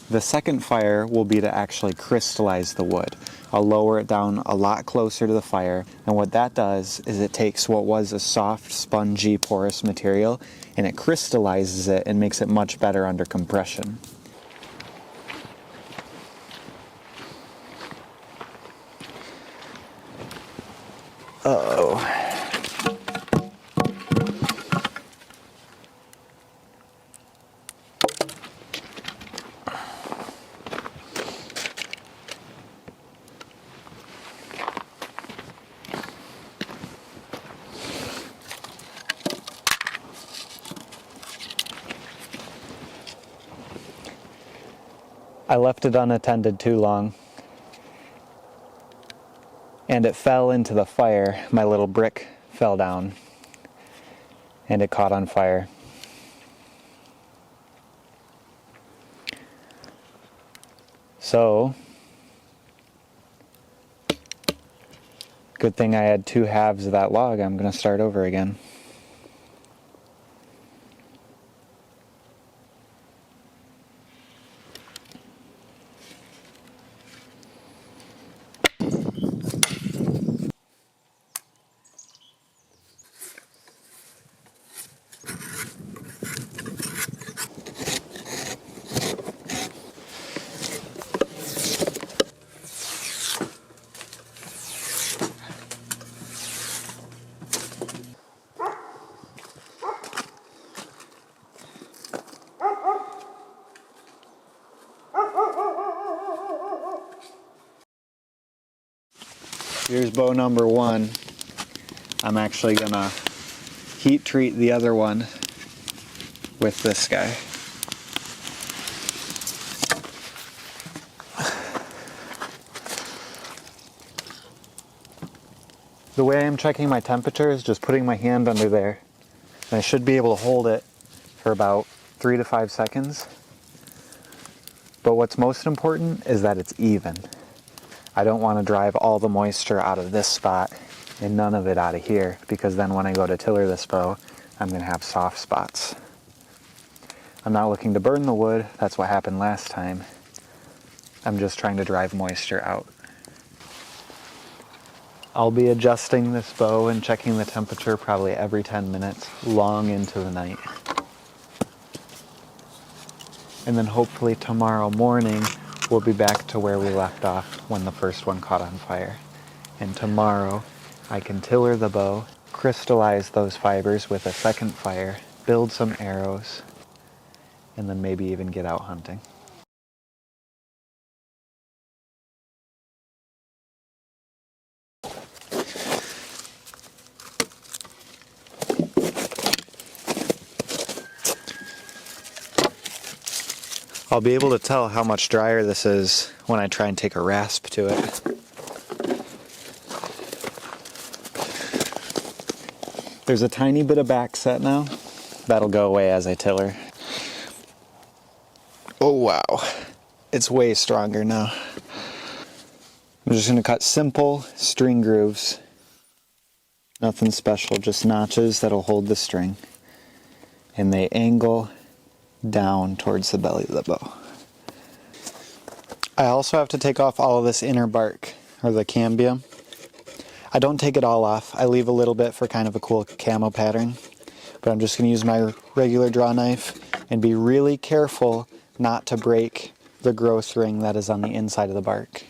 The second fire will be to actually crystallize the wood. I'll lower it down a lot closer to the fire, and what that does is it takes what was a soft, spongy, porous material and it crystallizes it and makes it much better under compression. Uh-oh. I left it unattended too long, and it fell into the fire. My little brick fell down, and it caught on fire. So, good thing I had two halves of that log. I'm going to start over again. Here's bow number one. I'm actually gonna heat treat the other one with this guy. The way I'm checking my temperature is just putting my hand under there, and I should be able to hold it for about 3 to 5 seconds. But what's most important is that it's even. I don't want to drive all the moisture out of this spot and none of it out of here, because then when I go to tiller this bow, I'm going to have soft spots. I'm not looking to burn the wood, that's what happened last time. I'm just trying to drive moisture out. I'll be adjusting this bow and checking the temperature probably every 10 minutes, long into the night. And then hopefully tomorrow morning, we'll be back to where we left off when the first one caught on fire. And tomorrow, I can tiller the bow, crystallize those fibers with a second fire, build some arrows, and then maybe even get out hunting. I'll be able to tell how much drier this is when I try and take a rasp to it. There's a tiny bit of back set now. That'll go away as I tiller. Oh wow, it's way stronger now. I'm just gonna cut simple string grooves. Nothing special, just notches that'll hold the string. And they angle down towards the belly of the bow. I also have to take off all of this inner bark, or the cambium. I don't take it all off. I leave a little bit for kind of a cool camo pattern. But I'm just going to use my regular draw knife and be really careful not to break the growth ring that is on the inside of the bark.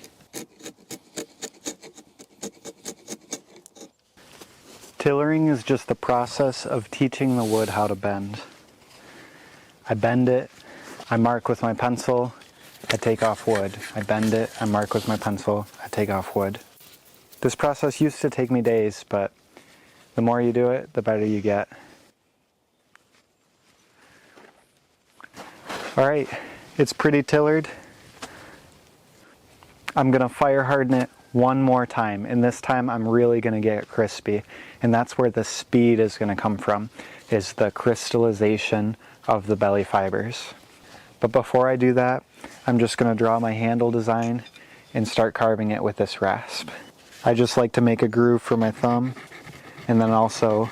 Tillering is just the process of teaching the wood how to bend. I bend it, I mark with my pencil, I take off wood. I bend it, I mark with my pencil, I take off wood. This process used to take me days, but the more you do it, the better you get. Alright, it's pretty tillered. I'm going to fire harden it one more time, and this time I'm really going to get it crispy. And that's where the speed is going to come from, is the crystallization of the belly fibers. But before I do that, I'm just going to draw my handle design and start carving it with this rasp. I just like to make a groove for my thumb, and then also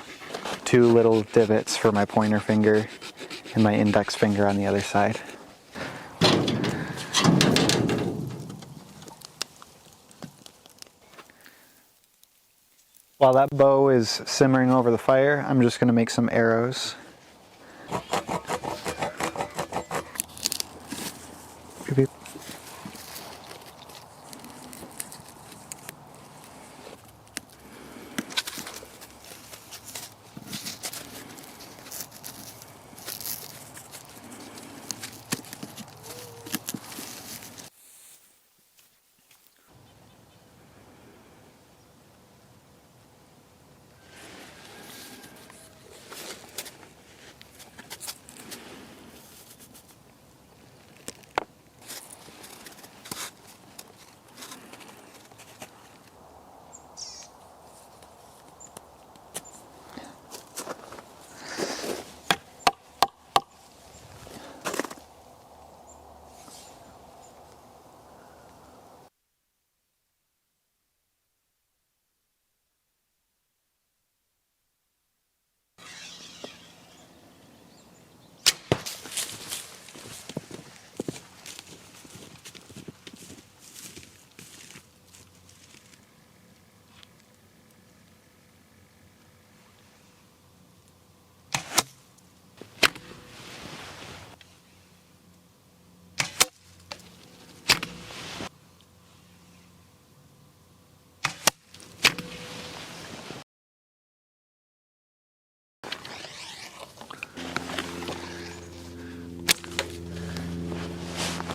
2 little divots for my pointer finger and my index finger on the other side. While that bow is simmering over the fire, I'm just going to make some arrows. Beep, beep.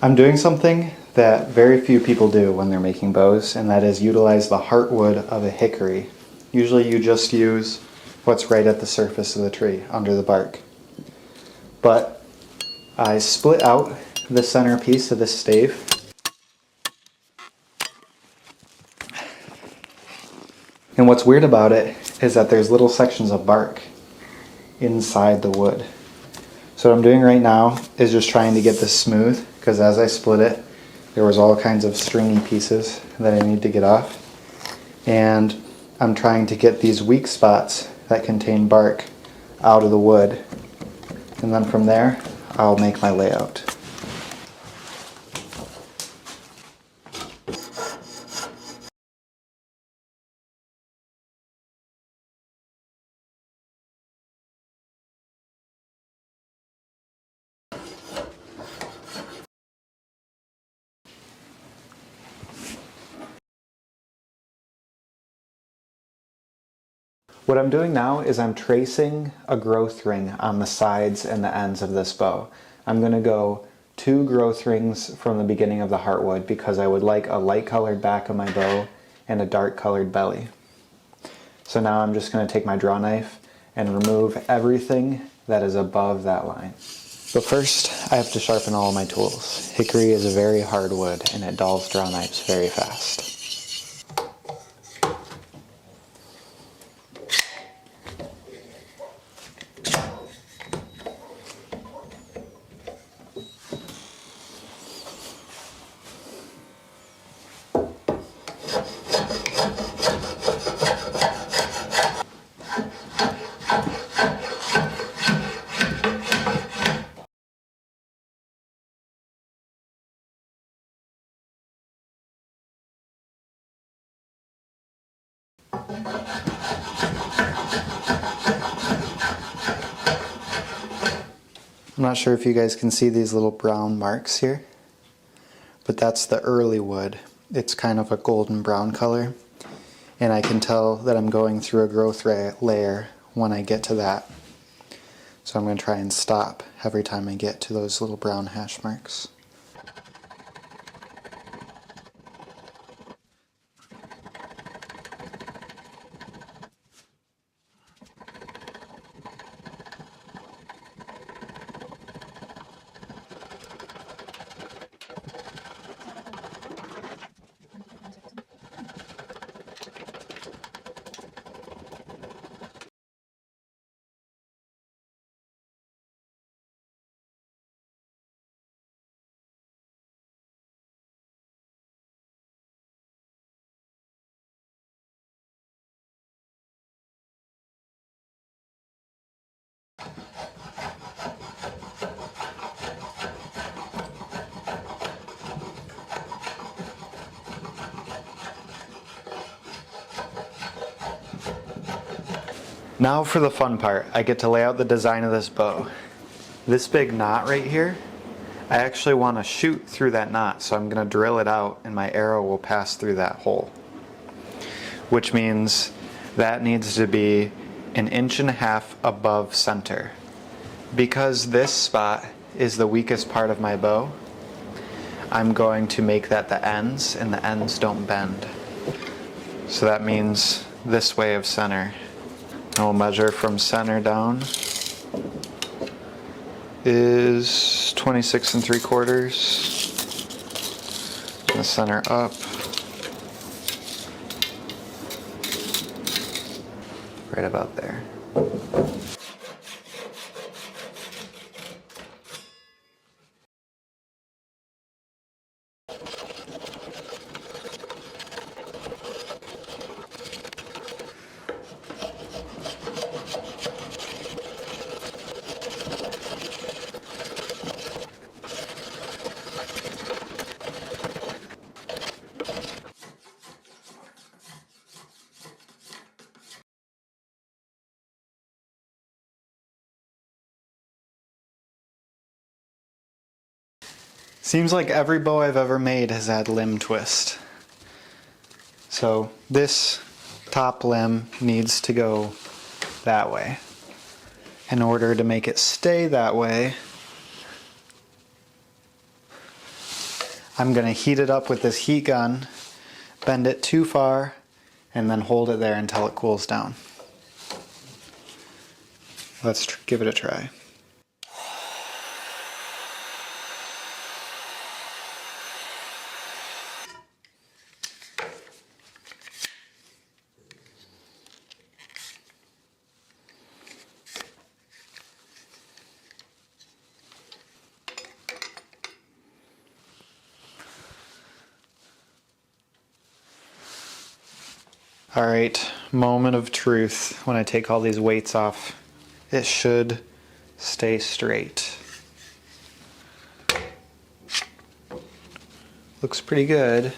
I'm doing something that very few people do when they're making bows, and that is utilize the heartwood of a hickory. Usually you just use what's right at the surface of the tree, under the bark. But I split out the center piece of this stave. And what's weird about it is that there's little sections of bark inside the wood. So what I'm doing right now is just trying to get this smooth, because as I split it, there was all kinds of stringy pieces that I need to get off. And I'm trying to get these weak spots that contain bark out of the wood. And then from there, I'll make my layout. What I'm doing now is I'm tracing a growth ring on the sides and the ends of this bow. I'm going to go 2 growth rings from the beginning of the heartwood because I would like a light colored back of my bow and a dark colored belly. So now I'm just going to take my draw knife and remove everything that is above that line. But first, I have to sharpen all of my tools. Hickory is a very hard wood and it dulls draw knives very fast. I'm not sure if you guys can see these little brown marks here, but that's the early wood. It's kind of a golden brown color, and I can tell that I'm going through a growth layer when I get to that. So I'm going to try and stop every time I get to those little brown hash marks. Now for the fun part. I get to lay out the design of this bow. This big knot right here, I actually want to shoot through that knot, so I'm going to drill it out and my arrow will pass through that hole. Which means that needs to be 1.5 inches above center. Because this spot is the weakest part of my bow, I'm going to make that the ends, and the ends don't bend. So that means this way of center. I will measure from center down is 26 3/4. The center up, right about there. Seems like every bow I've ever made has had limb twist. So this top limb needs to go that way. In order to make it stay that way, I'm going to heat it up with this heat gun, bend it too far, and then hold it there until it cools down. Let's give it a try. All right, moment of truth. When I take all these weights off, it should stay straight. Looks pretty good.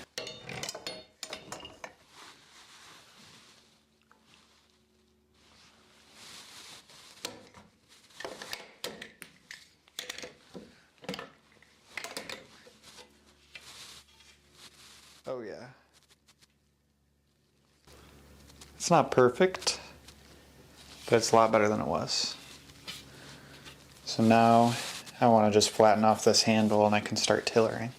Oh yeah. It's not perfect, but it's a lot better than it was. So now I want to just flatten off this handle and I can start tillering.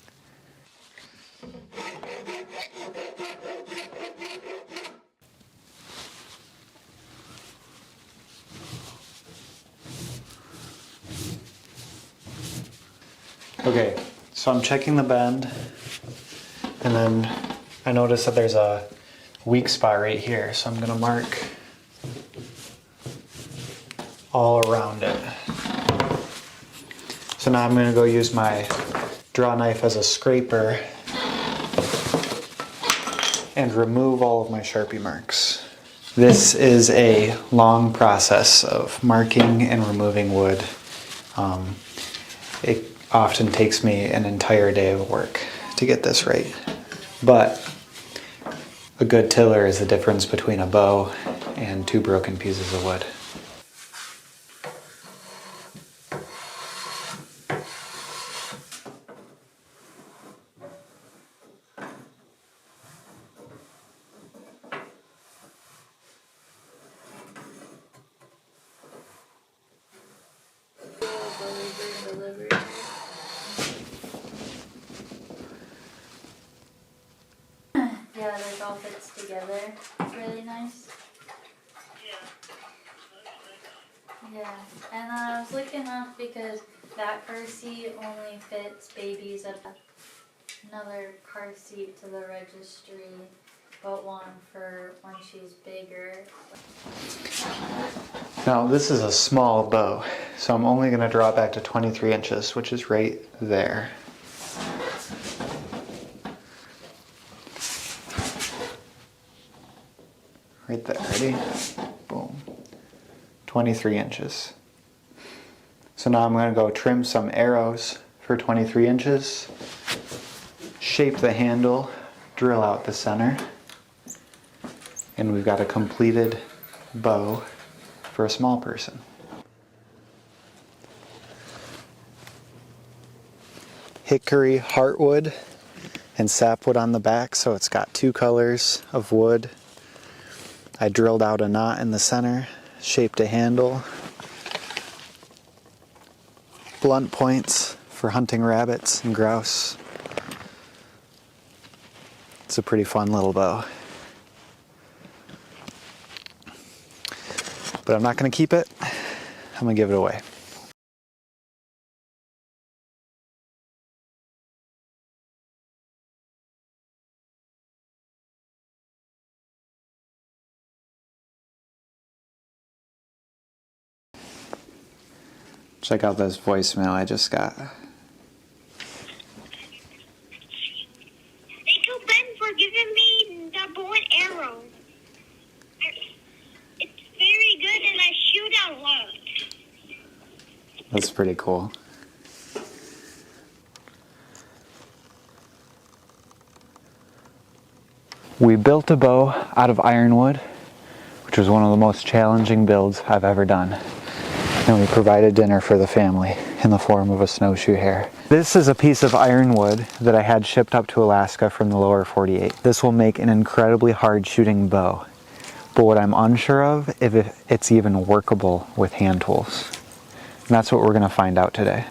Okay, so I'm checking the bend, and then I notice that there's a weak spot right here, so I'm gonna mark all around it. So now I'm gonna go use my draw knife as a scraper and remove all of my Sharpie marks. This is a long process of marking and removing wood. It often takes me an entire day of work to get this right. But a good tiller is the difference between a bow and 2 broken pieces of wood. Yeah, like all fits together. It's really nice. Yeah, and I was looking up because that car seat only fits babies up another car seat to the registry, but one for when she's bigger. Now this is a small bow, so I'm only going to draw it back to 23 inches, which is right there. Right there, ready? Boom. 23 inches. So now I'm going to go trim some arrows for 23 inches, shape the handle, drill out the center, and we've got a completed bow for a small person. Hickory, heartwood, and sapwood on the back, so it's got 2 colors of wood. I drilled out a knot in the center, shaped a handle, blunt points for hunting rabbits and grouse. It's a pretty fun little bow. But I'm not going to keep it. I'm going to give it away. Check out this voicemail I just got. Thank you, Ben, for giving me the bow and arrow. It's very good and I shoot a lot. That's pretty cool. We built a bow out of ironwood, which was one of the most challenging builds I've ever done. And we provided dinner for the family in the form of a snowshoe hare. This is a piece of ironwood that I had shipped up to Alaska from the lower 48. This will make an incredibly hard shooting bow, but what I'm unsure of is if it's even workable with hand tools. And that's what we're going to find out today.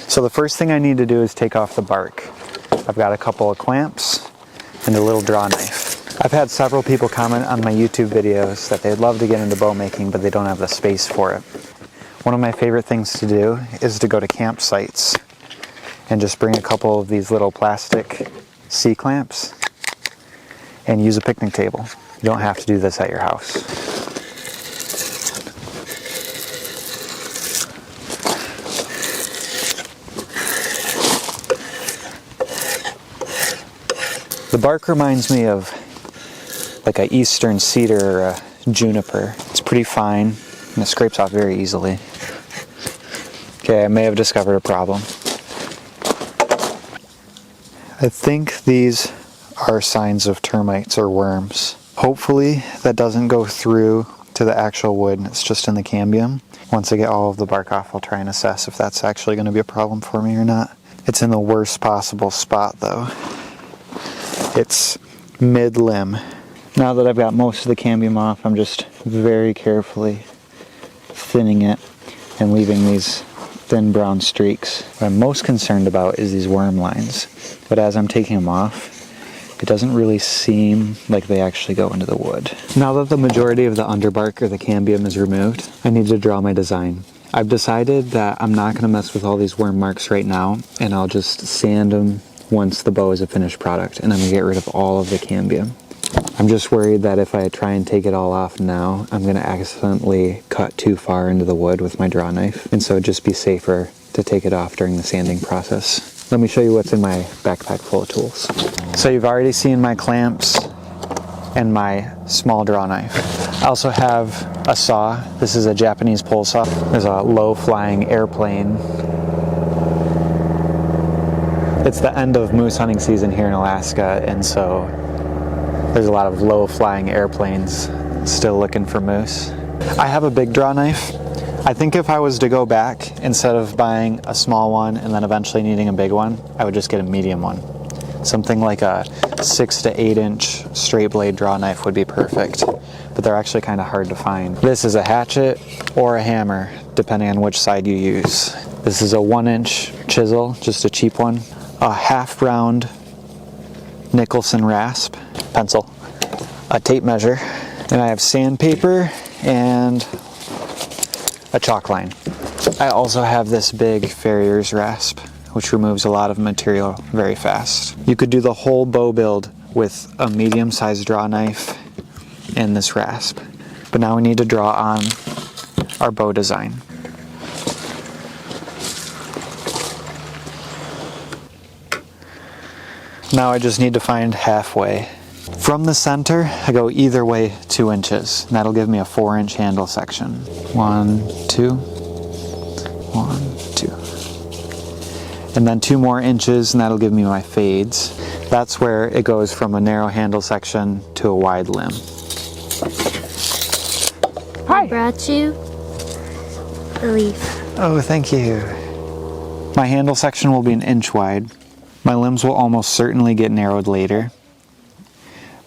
So the first thing I need to do is take off the bark. I've got a couple of clamps and a little draw knife. I've had several people comment on my YouTube videos that they'd love to get into bow making, but they don't have the space for it. One of my favorite things to do is to go to campsites and just bring a couple of these little plastic C-clamps and use a picnic table. You don't have to do this at your house. The bark reminds me of like an eastern cedar or a juniper. It's pretty fine and it scrapes off very easily. Okay, I may have discovered a problem. I think these are signs of termites or worms. Hopefully that doesn't go through to the actual wood and it's just in the cambium. Once I get all of the bark off, I'll try and assess if that's actually going to be a problem for me or not. It's in the worst possible spot though. It's mid-limb. Now that I've got most of the cambium off, I'm just very carefully thinning it and leaving these thin brown streaks. What I'm most concerned about is these worm lines, but as I'm taking them off, it doesn't really seem like they actually go into the wood. Now that the majority of the underbark or the cambium is removed, I need to draw my design. I've decided that I'm not going to mess with all these worm marks right now, and I'll just sand them once the bow is a finished product, and I'm going to get rid of all of the cambium. I'm just worried that if I try and take it all off now, I'm going to accidentally cut too far into the wood with my draw knife, and so it'd just be safer to take it off during the sanding process. Let me show you what's in my backpack full of tools. So you've already seen my clamps and my small draw knife. I also have a saw. This is a Japanese pole saw. There's a low-flying airplane. It's the end of moose hunting season here in Alaska, and so there's a lot of low-flying airplanes still looking for moose. I have a big draw knife. I think if I was to go back, instead of buying a small one and then eventually needing a big one, I would just get a medium one. Something like a 6 to 8 inch straight blade draw knife would be perfect, but they're actually kind of hard to find. This is a hatchet or a hammer, depending on which side you use. This is a 1-inch chisel, just a cheap one. A half-round Nicholson rasp pencil, a tape measure, and I have sandpaper and a chalk line. I also have this big farrier's rasp, which removes a lot of material very fast. You could do the whole bow build with a medium-sized draw knife and this rasp. But now we need to draw on our bow design. Now I just need to find halfway. From the center, I go either way 2 inches, and that'll give me a 4-inch handle section. 1, 2, 1, 2. And then 2 more inches, and that'll give me my fades. That's where it goes from a narrow handle section to a wide limb. I brought you a leaf. Oh, thank you. My handle section will be 1 inch wide. My limbs will almost certainly get narrowed later,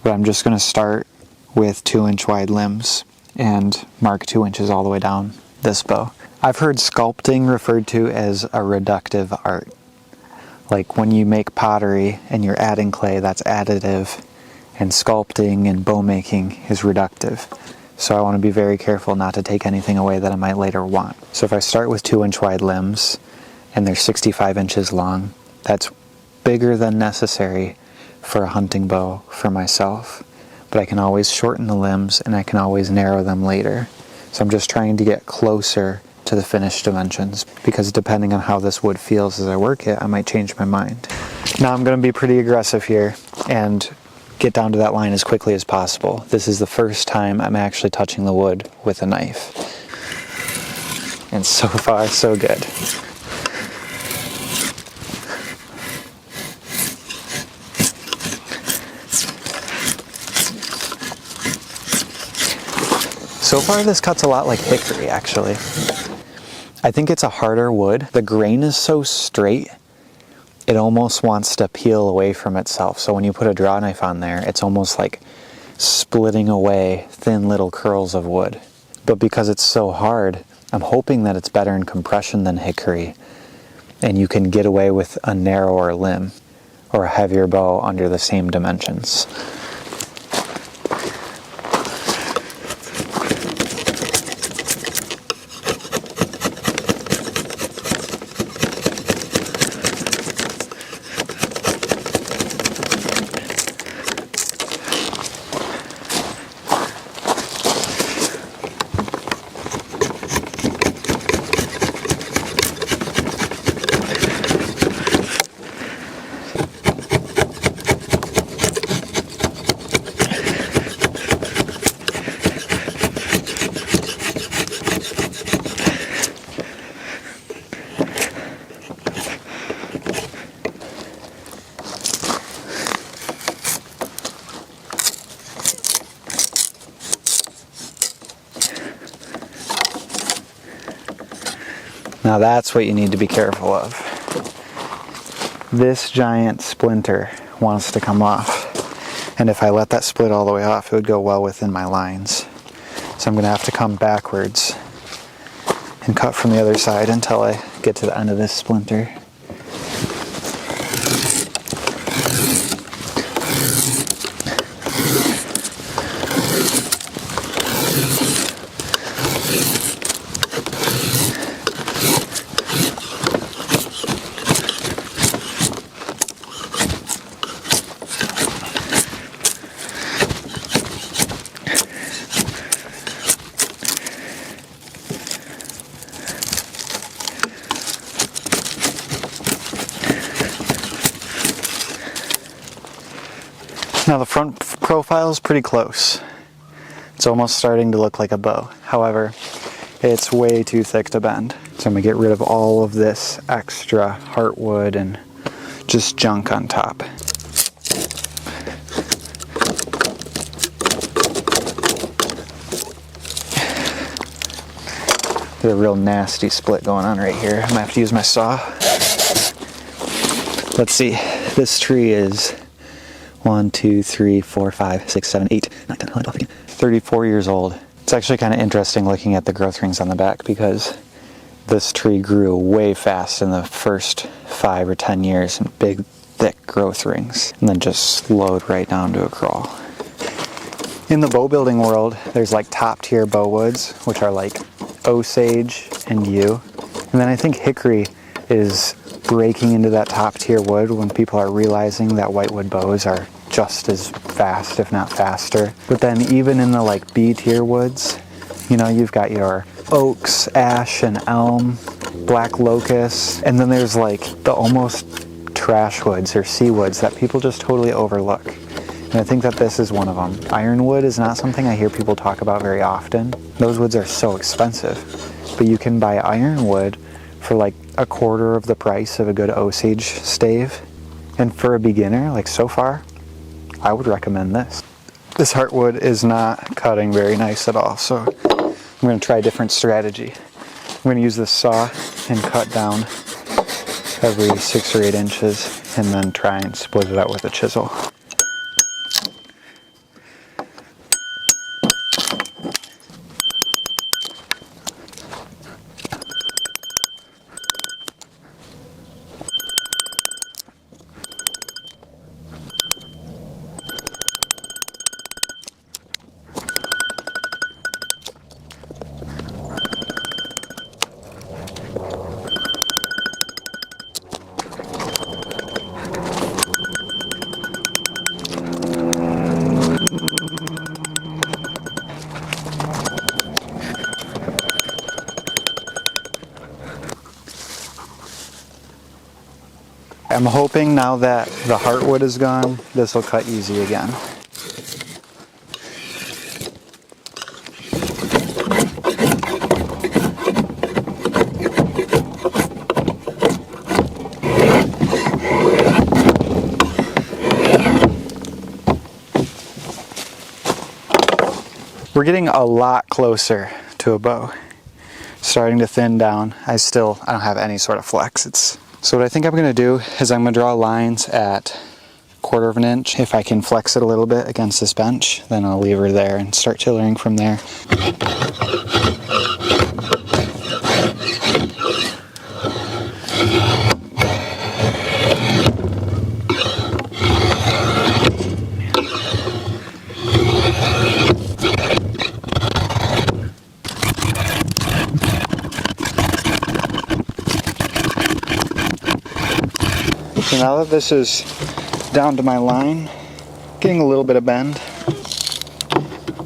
but I'm just going to start with 2 inch wide limbs and mark 2 inches all the way down this bow. I've heard sculpting referred to as a reductive art. Like when you make pottery and you're adding clay, that's additive, and sculpting and bow making is reductive. So I want to be very careful not to take anything away that I might later want. So if I start with 2 inch wide limbs and they're 65 inches long, that's bigger than necessary for a hunting bow for myself, but I can always shorten the limbs and I can always narrow them later. So I'm just trying to get closer to the finished dimensions, because depending on how this wood feels as I work it, I might change my mind. Now I'm going to be pretty aggressive here and get down to that line as quickly as possible. This is the first time I'm actually touching the wood with a knife. And so far, so good. So far this cut's a lot like hickory, actually. I think it's a harder wood. The grain is so straight, it almost wants to peel away from itself. So when you put a draw knife on there, it's almost like splitting away thin little curls of wood. But because it's so hard, I'm hoping that it's better in compression than hickory, and you can get away with a narrower limb or a heavier bow under the same dimensions. Now that's what you need to be careful of. This giant splinter wants to come off, and if I let that split all the way off, it would go well within my lines. So I'm going to have to come backwards and cut from the other side until I get to the end of this splinter. Now the front profile is pretty close. It's almost starting to look like a bow. However, it's way too thick to bend. So I'm gonna get rid of all of this extra heartwood and just junk on top. There's a real nasty split going on right here. I might have to use my saw. Let's see, this tree is 1, 2, 3, 4, 5, 6, 7, 8, 9, 10, 11, 12, 13, 34 years old. It's actually kind of interesting looking at the growth rings on the back because this tree grew way fast in the first 5 or 10 years in big, thick growth rings, and then just slowed right down to a crawl. In the bow building world, there's like top tier bow woods, which are like osage and yew. And then I think hickory is breaking into that top tier wood when people are realizing that whitewood bows are just as fast, if not faster. But then even in the like B tier woods, you know, you've got your oaks, ash, and elm, black locust, and then there's like the almost trash woods or sea woods that people just totally overlook. And I think that this is one of them. Ironwood is not something I hear people talk about very often. Those woods are so expensive, but you can buy ironwood for like a quarter of the price of a good osage stave. And for a beginner, like so far, I would recommend this. This heartwood is not cutting very nice at all, so I'm going to try a different strategy. I'm going to use this saw and cut down every 6 or 8 inches and then try and split it out with a chisel. I'm hoping now that the heartwood is gone, this will cut easy again. We're getting a lot closer to a bow. Starting to thin down. I don't have any sort of flex. So what I think I'm going to do is I'm going to draw lines at 1/4 of an inch. If I can flex it a little bit against this bench, then I'll leave her there and start tillering from there. So now that this is down to my line, getting a little bit of bend,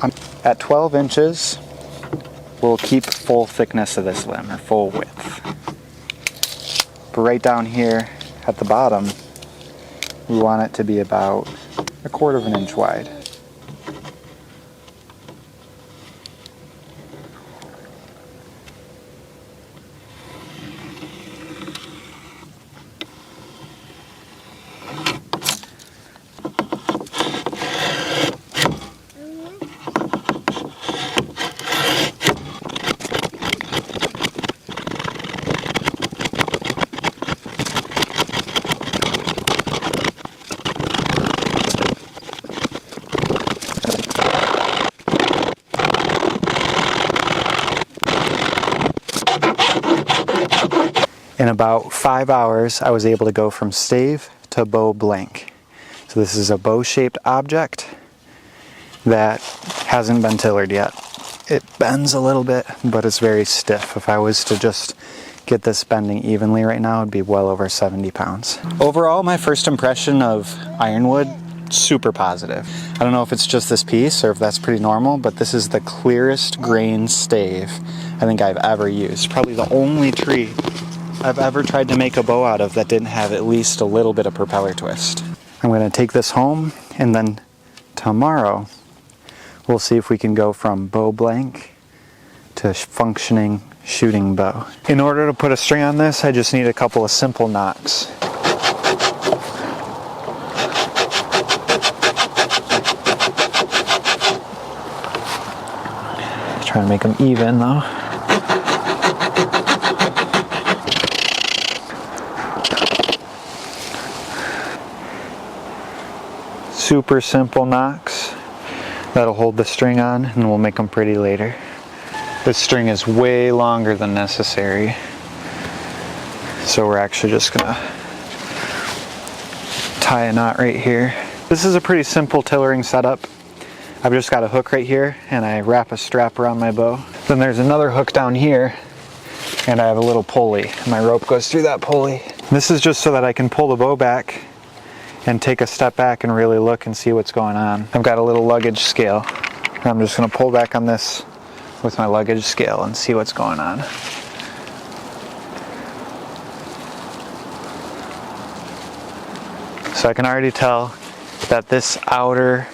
I'm at 12 inches, we'll keep full thickness of this limb, or full width. But right down here at the bottom, we want it to be about 1/4 of an inch wide. In about 5 hours, I was able to go from stave to bow blank. So this is a bow-shaped object that hasn't been tillered yet. It bends a little bit, but it's very stiff. If I was to just get this bending evenly right now, it'd be well over 70 pounds. Overall, my first impression of Ironwood, super positive. I don't know if it's just this piece or if that's pretty normal, but this is the clearest grain stave I think I've ever used. Probably the only tree I've ever tried to make a bow out of that didn't have at least a little bit of propeller twist. I'm going to take this home, and then tomorrow we'll see if we can go from bow blank to functioning shooting bow. In order to put a string on this, I just need a couple of simple knocks. Trying to make them even though. Super simple knocks that'll hold the string on, and we'll make them pretty later. This string is way longer than necessary, so we're actually just gonna tie a knot right here. This is a pretty simple tillering setup. I've just got a hook right here, and I wrap a strap around my bow. Then there's another hook down here, and I have a little pulley. My rope goes through that pulley. This is just so that I can pull the bow back and take a step back and really look and see what's going on. I've got a little luggage scale, and I'm just gonna pull back on this with my luggage scale and see what's going on. So I can already tell that this outer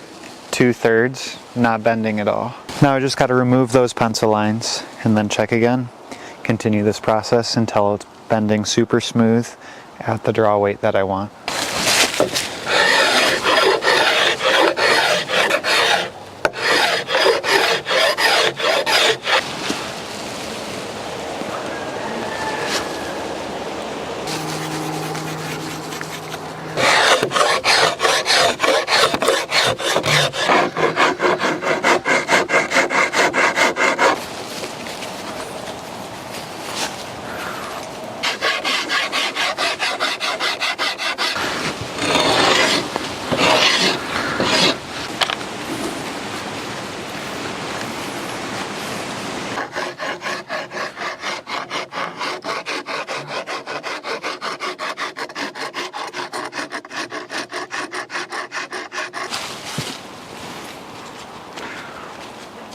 2/3 not bending at all. Now I just got to remove those pencil lines and then check again. Continue this process until it's bending super smooth at the draw weight that I want.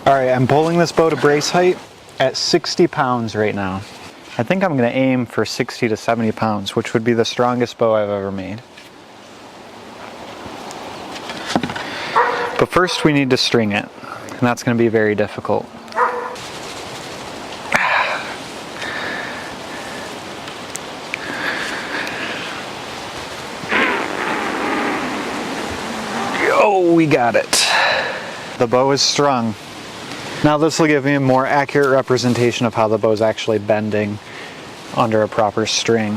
Alright, I'm pulling this bow to brace height at 60 pounds right now. I think I'm going to aim for 60 to 70 pounds, which would be the strongest bow I've ever made. But first we need to string it, and that's going to be very difficult. Oh, we got it. The bow is strung. Now this will give me a more accurate representation of how the bow is actually bending under a proper string.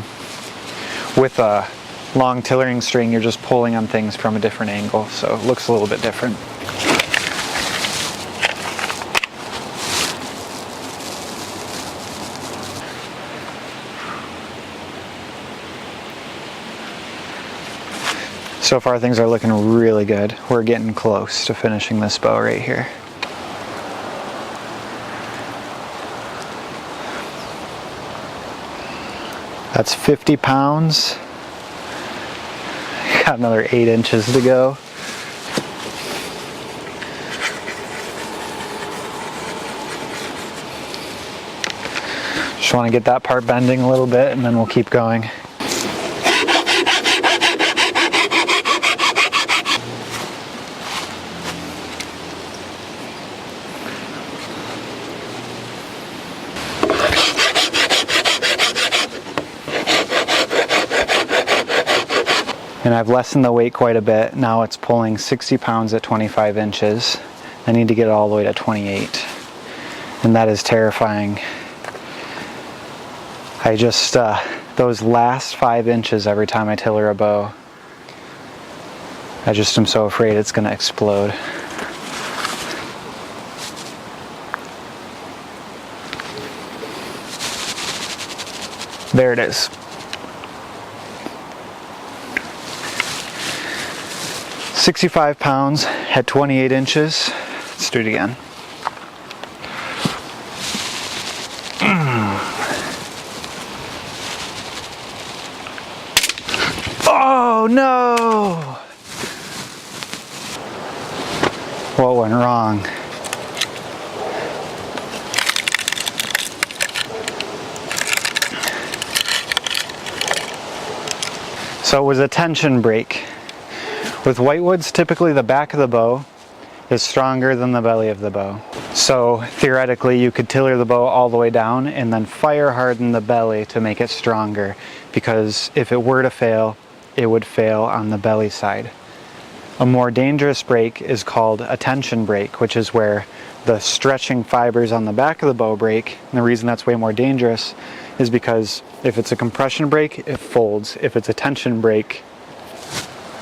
With a long tillering string, you're just pulling on things from a different angle, so it looks a little bit different. So far things are looking really good. We're getting close to finishing this bow right here. That's 50 pounds. Got another 8 inches to go. Just want to get that part bending a little bit, and then we'll keep going. And I've lessened the weight quite a bit. Now it's pulling 60 pounds at 25 inches. I need to get it all the way to 28. And that is terrifying. I just, those last 5 inches every time I tiller a bow, I just am so afraid it's gonna explode. There it is. £65 at 28 inches. Let's do it again. Oh no! What went wrong? So it was a tension break. With whitewoods, typically the back of the bow is stronger than the belly of the bow. So theoretically you could tiller the bow all the way down and then fire harden the belly to make it stronger, because if it were to fail, it would fail on the belly side. A more dangerous break is called a tension break, which is where the stretching fibers on the back of the bow break. And the reason that's way more dangerous is because if it's a compression break, it folds. If it's a tension break,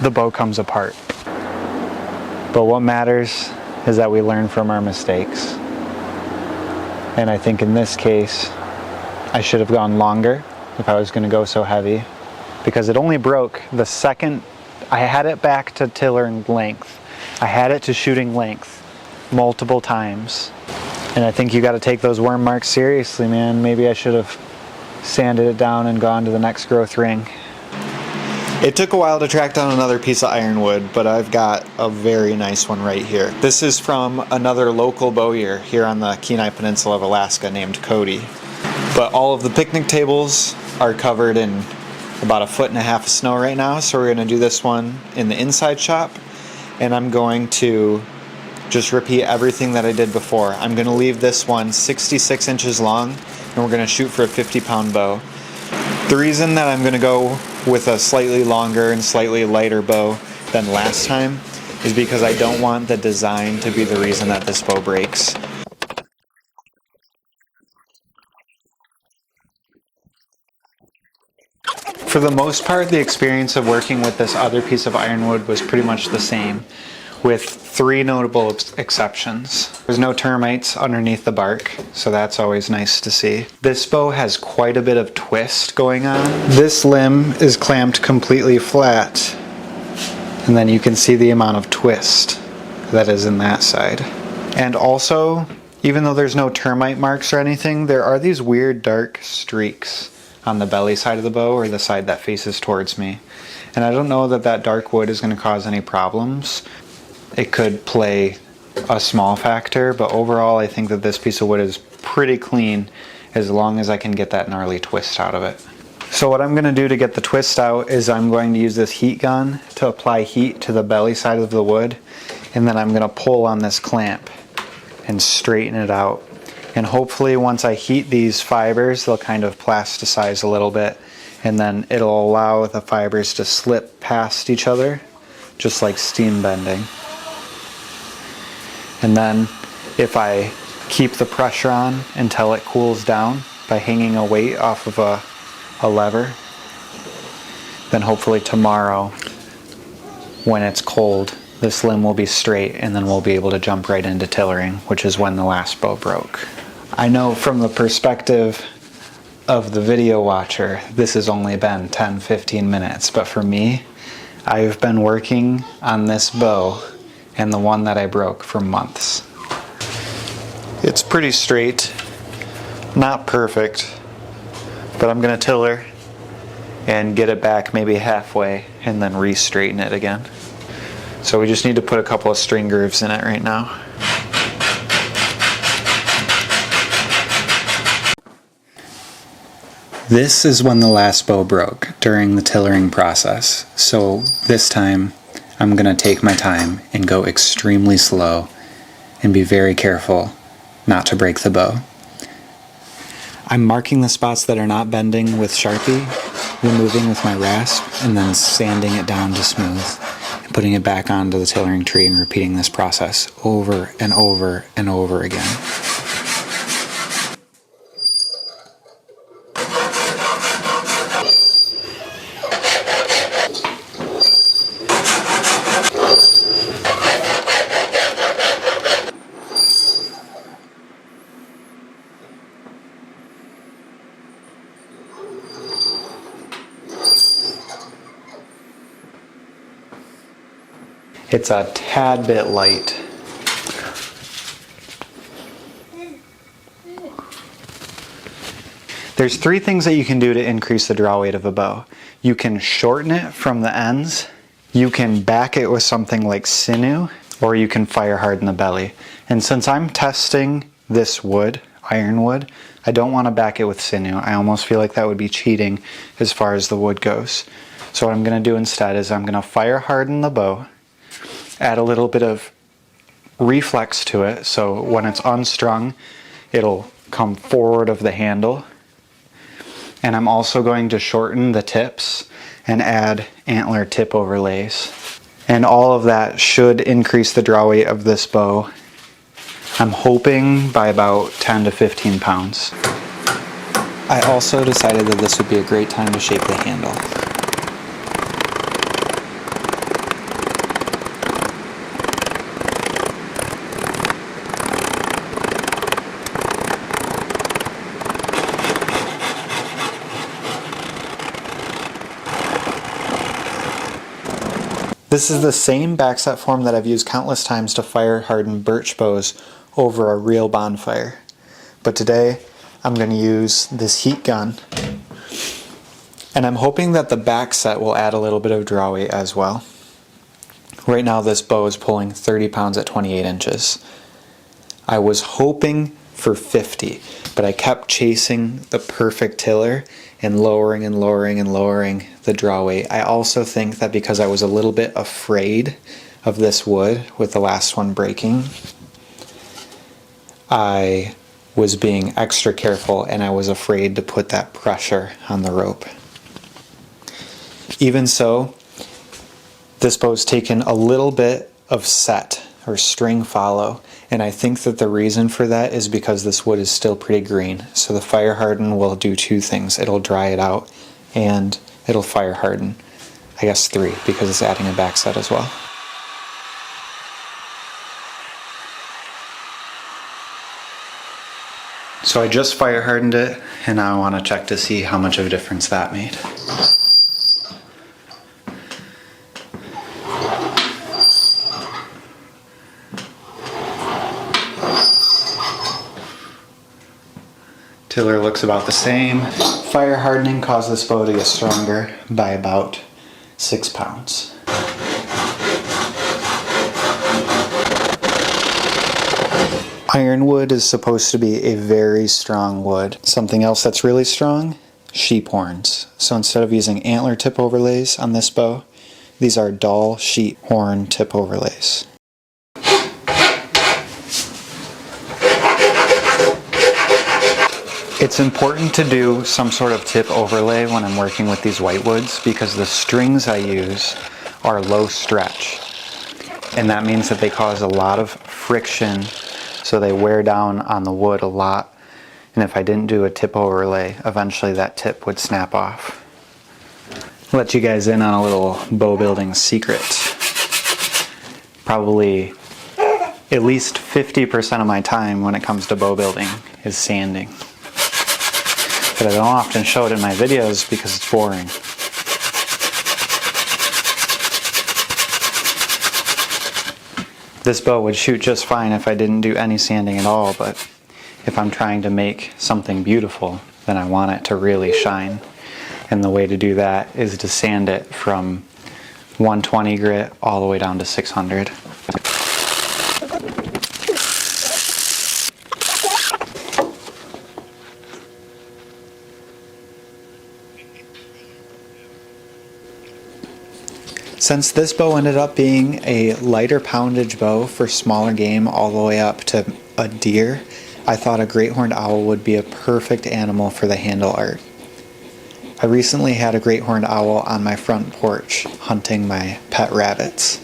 the bow comes apart. But what matters is that we learn from our mistakes. And I think in this case, I should have gone longer if I was going to go so heavy, because it only broke the second I had it back to tillering length. I had it to shooting length multiple times. And I think you got to take those worm marks seriously, man. Maybe I should have sanded it down and gone to the next growth ring. It took a while to track down another piece of ironwood, but I've got a very nice one right here. This is from another local bowyer here on the Kenai Peninsula of Alaska named Cody. But all of the picnic tables are covered in about 1.5 feet of snow right now, so we're going to do this one in the inside shop, and I'm going to just repeat everything that I did before. I'm going to leave this one 66 inches long, and we're going to shoot for a 50-pound bow. The reason that I'm going to go with a slightly longer and slightly lighter bow than last time is because I don't want the design to be the reason that this bow breaks. For the most part, the experience of working with this other piece of ironwood was pretty much the same, with 3 notable exceptions. There's no termites underneath the bark, so that's always nice to see. This bow has quite a bit of twist going on. This limb is clamped completely flat, and then you can see the amount of twist that is in that side. And also, even though there's no termite marks or anything, there are these weird dark streaks on the belly side of the bow, or the side that faces towards me. And I don't know that that dark wood is going to cause any problems. It could play a small factor, but overall I think that this piece of wood is pretty clean as long as I can get that gnarly twist out of it. So what I'm going to do to get the twist out is I'm going to use this heat gun to apply heat to the belly side of the wood, and then I'm going to pull on this clamp and straighten it out. And hopefully once I heat these fibers, they'll kind of plasticize a little bit, and then it'll allow the fibers to slip past each other, just like steam bending. And then if I keep the pressure on until it cools down by hanging a weight off of a lever, then hopefully tomorrow when it's cold, this limb will be straight, and then we'll be able to jump right into tillering, which is when the last bow broke. I know from the perspective of the video watcher, this has only been 10-15 minutes, but for me, I've been working on this bow and the one that I broke for months. It's pretty straight, not perfect, but I'm gonna tiller and get it back maybe halfway and then re-straighten it again. So we just need to put a couple of string grooves in it right now. This is when the last bow broke during the tillering process. So this time I'm going to take my time and go extremely slow and be very careful not to break the bow. I'm marking the spots that are not bending with Sharpie, removing with my rasp, and then sanding it down to smooth, and putting it back onto the tillering tree and repeating this process over and over and over again. it's a tad bit light. There's three things that you can do to increase the draw weight of a bow. You can shorten it from the ends, you can back it with something like sinew, or you can fire harden the belly. And since I'm testing this wood, Ironwood, I don't want to back it with sinew. I almost feel like that would be cheating as far as the wood goes. So what I'm going to do instead is I'm going to fire harden the bow, add a little bit of reflex to it, so when it's unstrung, it'll come forward of the handle. And I'm also going to shorten the tips and add antler tip overlays. And all of that should increase the draw weight of this bow. I'm hoping by about 10 to 15 pounds. I also decided that this would be a great time to shape the handle. This is the same backset form that I've used countless times to fire harden birch bows over a real bonfire. But today I'm going to use this heat gun, and I'm hoping that the backset will add a little bit of draw weight as well. Right now this bow is pulling 30 pounds at 28 inches. I was hoping for 50, but I kept chasing the perfect tiller and lowering and lowering and lowering the draw weight. I also think that because I was a little bit afraid of this wood with the last one breaking, I was being extra careful and I was afraid to put that pressure on the rope. Even so, this bow's taken a little bit of set or string follow, and I think that the reason for that is because this wood is still pretty green. So the fire harden will do two things. It'll dry it out and it'll fire harden. I guess three, because it's adding a backset as well. So I just fire hardened it, and now I want to check to see how much of a difference that made. Tiller looks about the same. Fire hardening caused this bow to get stronger by about 6 pounds. Ironwood is supposed to be a very strong wood. Something else that's really strong, sheep horns. So instead of using antler tip overlays on this bow, these are dull sheep horn tip overlays. It's important to do some sort of tip overlay when I'm working with these whitewoods because the strings I use are low stretch. And that means that they cause a lot of friction, so they wear down on the wood a lot. And if I didn't do a tip overlay, eventually that tip would snap off. I'll let you guys in on a little bow building secret. Probably at least 50% of my time when it comes to bow building is sanding. But I don't often show it in my videos because it's boring. This bow would shoot just fine if I didn't do any sanding at all, but if I'm trying to make something beautiful, then I want it to really shine. And the way to do that is to sand it from 120 grit all the way down to 600. Since this bow ended up being a lighter poundage bow for smaller game all the way up to a deer, I thought a great horned owl would be a perfect animal for the handle art. I recently had a great horned owl on my front porch hunting my pet rabbits,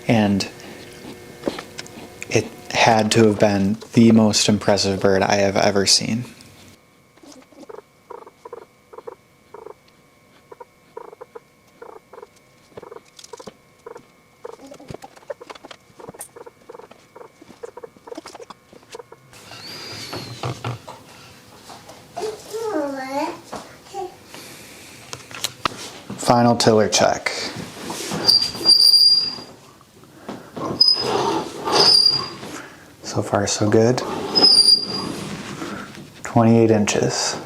and it had to have been the most impressive bird I have ever seen. Final tiller check. So far, so good. 28 inches.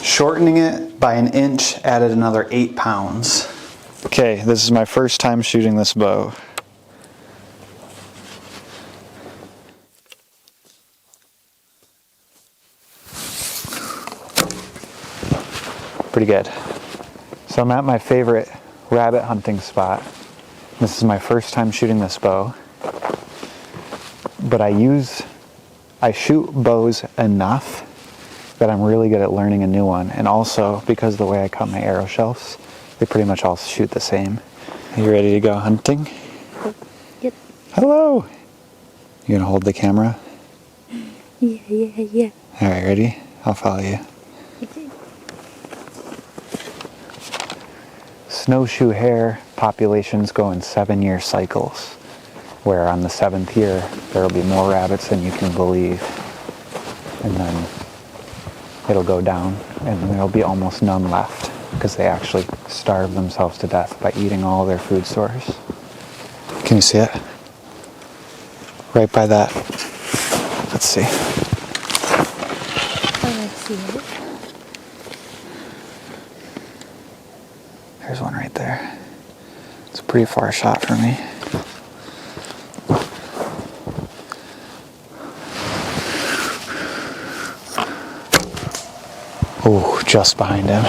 Shortening it by an inch added another 8 pounds. Okay, this is my first time shooting this bow. Pretty good. So I'm at my favorite rabbit hunting spot. This is my first time shooting this bow. But I shoot bows enough that I'm really good at learning a new one. And also, because of the way I cut my arrow shelves, they pretty much all shoot the same. Are you ready to go hunting? Yep. Hello! You gonna hold the camera? Yeah. Alright, ready? I'll follow you. Okay. Snowshoe hare populations go in 7-year cycles, where on the 7th year there will be more rabbits than you can believe, and then it'll go down and there'll be almost none left because they actually starve themselves to death by eating all their food stores. Can you see it? Right by that. Let's see. I see it. There's one right there. It's a pretty far shot for me. Oh, just behind him.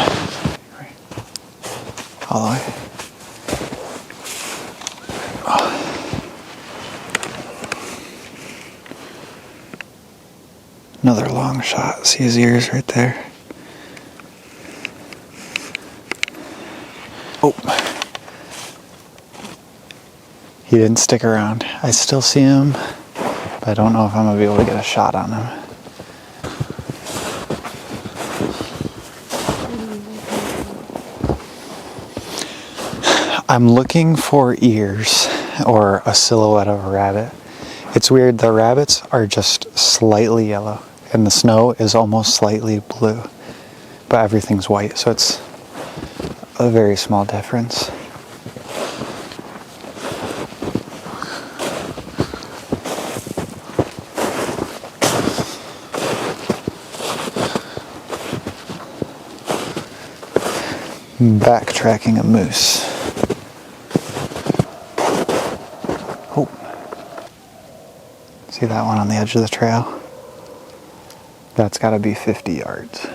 All the way. Another long shot. See his ears right there. Oh. He didn't stick around. I still see him, but I don't know if I'm going to be able to get a shot on him. I'm looking for ears or a silhouette of a rabbit. It's weird, the rabbits are just slightly yellow and the snow is almost slightly blue, but everything's white, so it's a very small difference. Backtracking a moose. Oh. See that one on the edge of the trail? That's got to be 50 yards.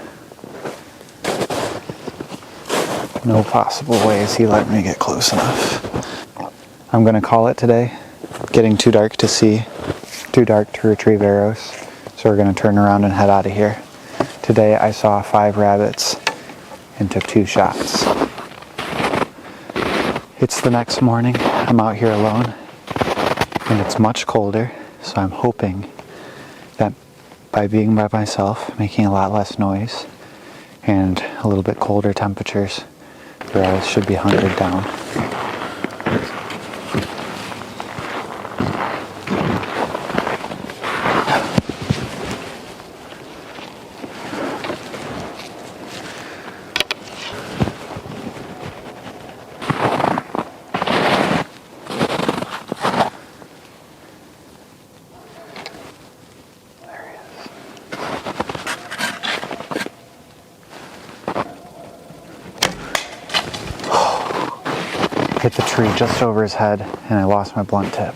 No possible way is he letting me get close enough. I'm going to call it today. Getting too dark to see, too dark to retrieve arrows. So we're going to turn around and head out of here. Today I saw 5 rabbits and took 2 shots. It's the next morning. I'm out here alone and it's much colder, so I'm hoping that by being by myself, making a lot less noise and a little bit colder temperatures, the rabbits should be hunted down. Hit the tree just over his head and I lost my blunt tip.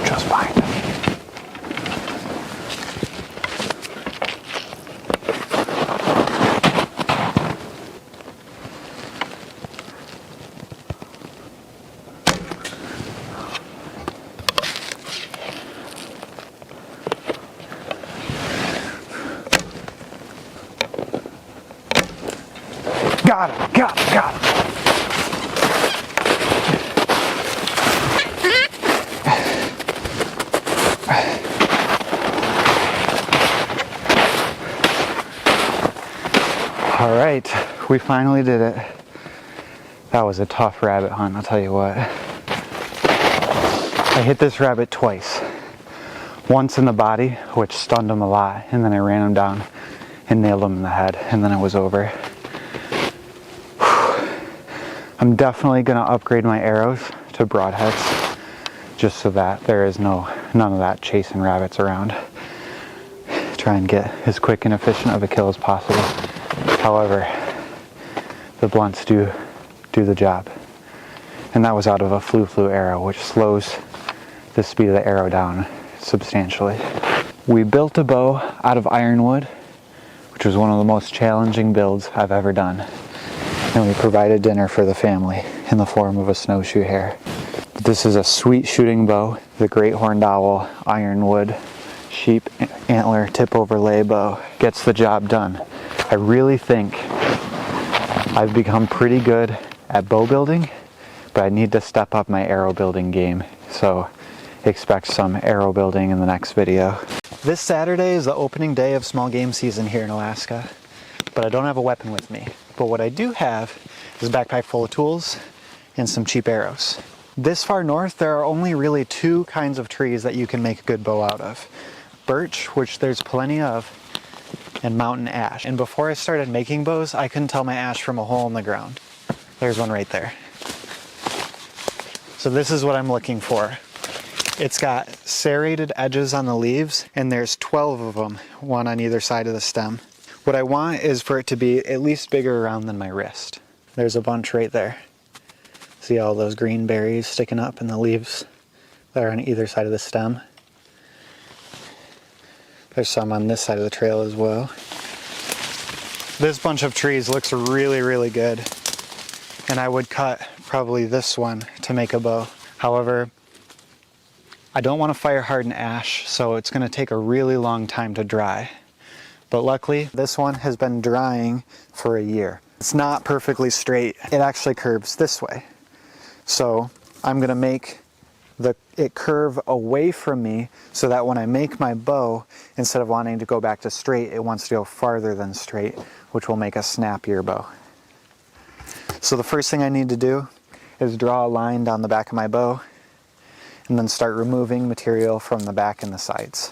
Just behind him. Got him, got him, got him. All right, we finally did it. That was a tough rabbit hunt, I'll tell you what. I hit this rabbit twice. once in the body, which stunned him a lot, and then I ran him down and nailed him in the head, and then it was over. I'm definitely going to upgrade my arrows to broadheads, just so that there is none of that chasing rabbits around. Try and get as quick and efficient of a kill as possible. However, the blunts do the job. And that was out of a flu arrow, which slows the speed of the arrow down substantially. We built a bow out of ironwood, which was one of the most challenging builds I've ever done. And we provided dinner for the family in the form of a snowshoe hare. This is a sweet shooting bow, the great horned owl ironwood sheep antler tip overlay bow. Gets the job done. I really think I've become pretty good at bow building, but I need to step up my arrow building game. So expect some arrow building in the next video. This Saturday is the opening day of small game season here in Alaska, but I don't have a weapon with me. But what I do have is a backpack full of tools and some cheap arrows. This far north, there are only really two kinds of trees that you can make a good bow out of. Birch, which there's plenty of, and mountain ash. And before I started making bows, I couldn't tell my ash from a hole in the ground. There's one right there. So this is what I'm looking for. It's got serrated edges on the leaves, and there's 12 of them, one on either side of the stem. What I want is for it to be at least bigger around than my wrist. There's a bunch right there. See all those green berries sticking up in the leaves that are on either side of the stem? There's some on this side of the trail as well. This bunch of trees looks really, really good. And I would cut probably this one to make a bow. However, I don't want to fire harden ash, so it's going to take a really long time to dry. But luckily, this one has been drying for a year. It's not perfectly straight. It actually curves this way. So I'm going to make it curve away from me so that when I make my bow, instead of wanting to go back to straight, it wants to go farther than straight, which will make a snappier bow. So the first thing I need to do is draw a line down the back of my bow and then start removing material from the back and the sides.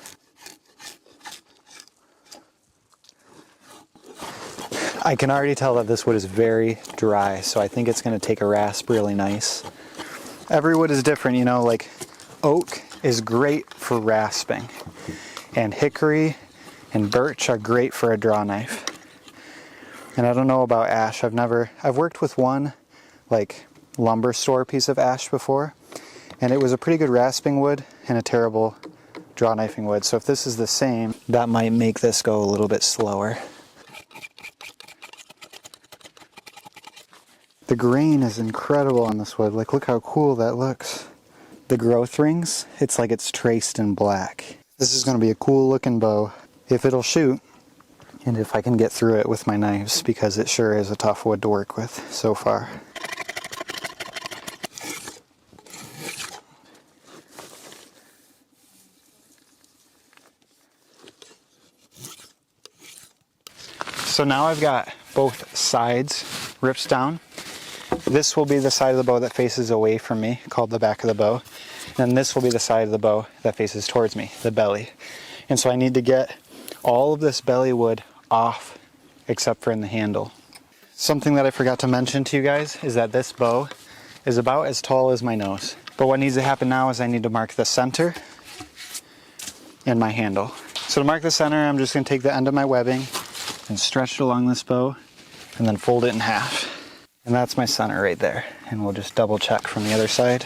I can already tell that this wood is very dry, so I think it's going to take a rasp really nice. Every wood is different, you know, like oak is great for rasping, and hickory and birch are great for a draw knife. And I don't know about ash. I've worked with one like lumber store piece of ash before, and it was a pretty good rasping wood and a terrible draw knifing wood. So if this is the same, that might make this go a little bit slower. The grain is incredible on this wood. Like, look how cool that looks. The growth rings, it's like it's traced in black. This is going to be a cool looking bow if it'll shoot, and if I can get through it with my knives, because it sure is a tough wood to work with so far. So now I've got both sides rips down. This will be the side of the bow that faces away from me, called the back of the bow. And this will be the side of the bow that faces towards me, the belly. And so I need to get all of this belly wood off, except for in the handle. Something that I forgot to mention to you guys is that this bow is about as tall as my nose. But what needs to happen now is I need to mark the center and my handle. So to mark the center, I'm just going to take the end of my webbing and stretch it along this bow and then fold it in half. And that's my center right there. And we'll just double check from the other side.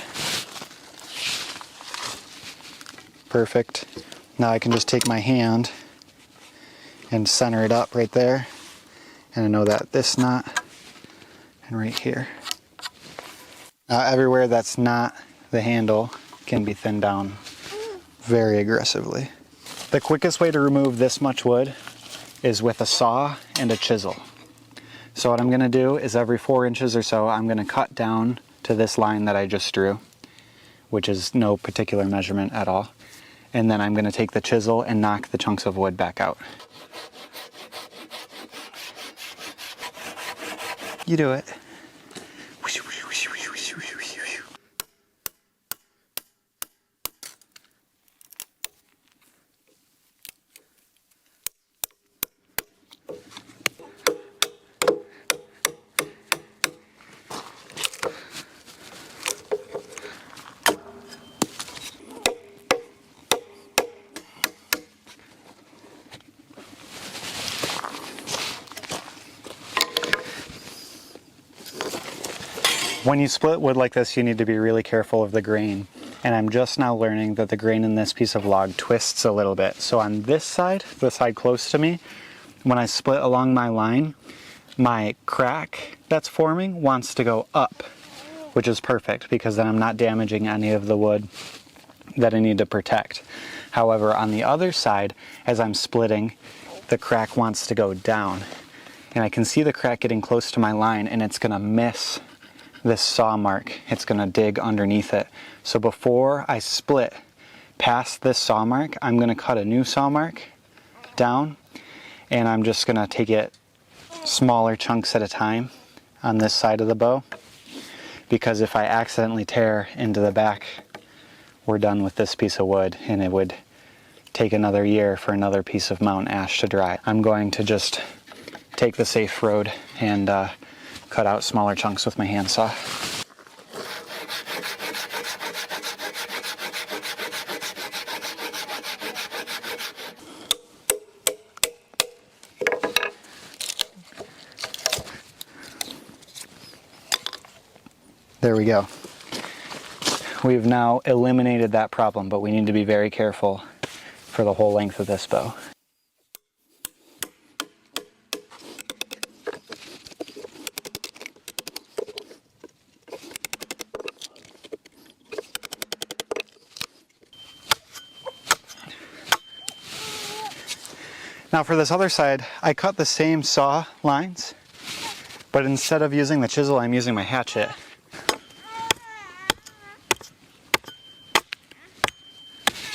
Perfect. Now I can just take my hand and center it up right there. And I know that this knot and right here. Now everywhere that's not the handle can be thinned down very aggressively. The quickest way to remove this much wood is with a saw and a chisel. So what I'm going to do is every 4 inches or so, I'm going to cut down to this line that I just drew, which is no particular measurement at all. And then I'm going to take the chisel and knock the chunks of wood back out. You do it. When you split wood like this, you need to be really careful of the grain. And I'm just now learning that the grain in this piece of log twists a little bit. So on this side, the side close to me, when I split along my line, my crack that's forming wants to go up, which is perfect because then I'm not damaging any of the wood that I need to protect. However, on the other side, as I'm splitting, the crack wants to go down. And I can see the crack getting close to my line, and it's gonna miss this saw mark. It's gonna dig underneath it. So before I split past this saw mark, I'm gonna cut a new saw mark down, and I'm just gonna take it smaller chunks at a time on this side of the bow, because if I accidentally tear into the back, we're done with this piece of wood, and it would take another year for another piece of mountain ash to dry. I'm going to just take the safe road and cut out smaller chunks with my handsaw. There we go. We've now eliminated that problem, but we need to be very careful for the whole length of this bow. Now for this other side, I cut the same saw lines, but instead of using the chisel, I'm using my hatchet.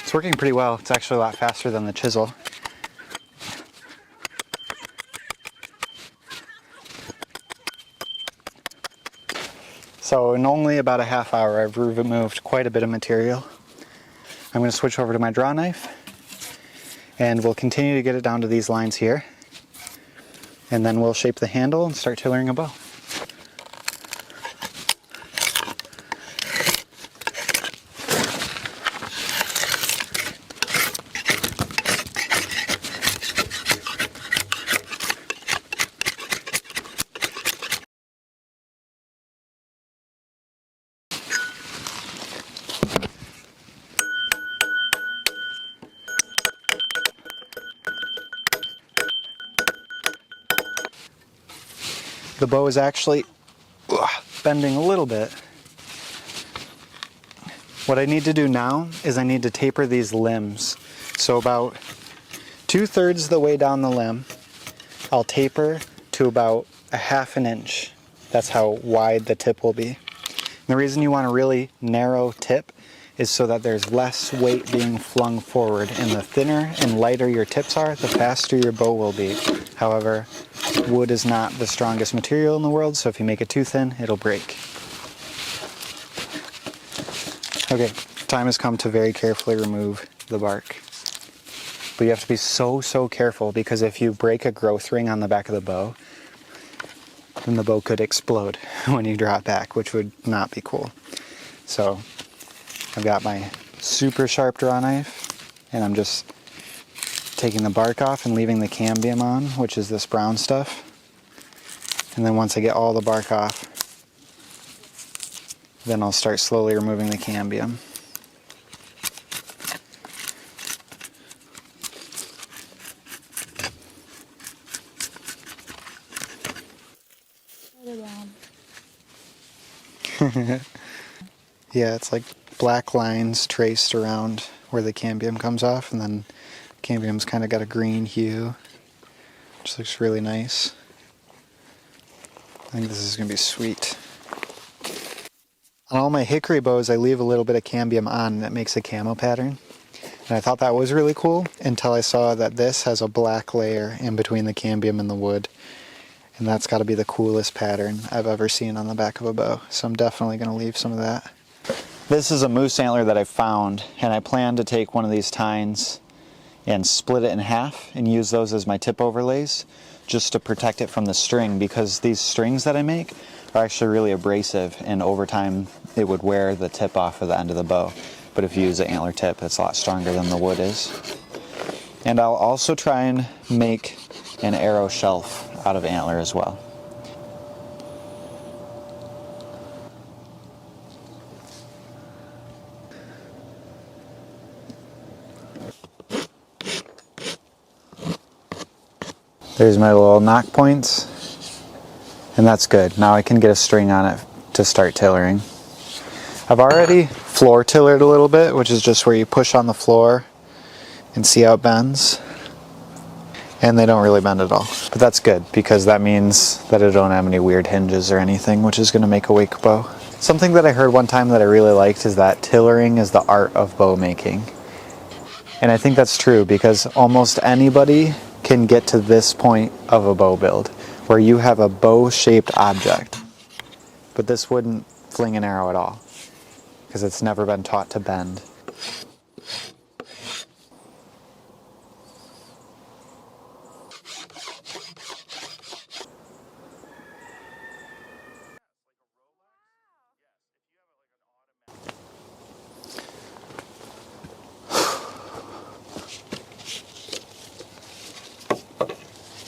It's working pretty well. It's actually a lot faster than the chisel. So in only about a half hour, I've removed quite a bit of material. I'm going to switch over to my draw knife, and we'll continue to get it down to these lines here. And then we'll shape the handle and start tillering a bow. The bow is actually bending a little bit. What I need to do now is I need to taper these limbs. So about 2/3 the way down the limb, I'll taper to about a half an inch. That's how wide the tip will be. And the reason you want a really narrow tip is so that there's less weight being flung forward, and the thinner and lighter your tips are, the faster your bow will be. However, wood is not the strongest material in the world, so if you make it too thin, it'll break. Okay, time has come to very carefully remove the bark. But you have to be so careful, because if you break a growth ring on the back of the bow, then the bow could explode when you draw it back, which would not be cool. So I've got my super sharp draw knife, and I'm just taking the bark off and leaving the cambium on, which is this brown stuff. And then once I get all the bark off, then I'll start slowly removing the cambium. Yeah, it's like black lines traced around where the cambium comes off, and then cambium's kind of got a green hue, which looks really nice. I think this is going to be sweet. On all my hickory bows, I leave a little bit of cambium on, and it makes a camo pattern. And I thought that was really cool until I saw that this has a black layer in between the cambium and the wood. And that's got to be the coolest pattern I've ever seen on the back of a bow. So I'm definitely going to leave some of that. This is a moose antler that I found, and I plan to take one of these tines and split it in half and use those as my tip overlays just to protect it from the string, because these strings that I make are actually really abrasive, and over time it would wear the tip off of the end of the bow. But if you use an antler tip, it's a lot stronger than the wood is. And I'll also try and make an arrow shelf out of antler as well. There's my little knock points. And that's good. Now I can get a string on it to start tillering. I've already floor tillered a little bit, which is just where you push on the floor and see how it bends. And they don't really bend at all. But that's good, because that means that it don't have any weird hinges or anything, which is going to make a wake bow. Something that I heard one time that I really liked is that tillering is the art of bow making. And I think that's true, because almost anybody can get to this point of a bow build, where you have a bow-shaped object. But this wouldn't fling an arrow at all, because it's never been taught to bend.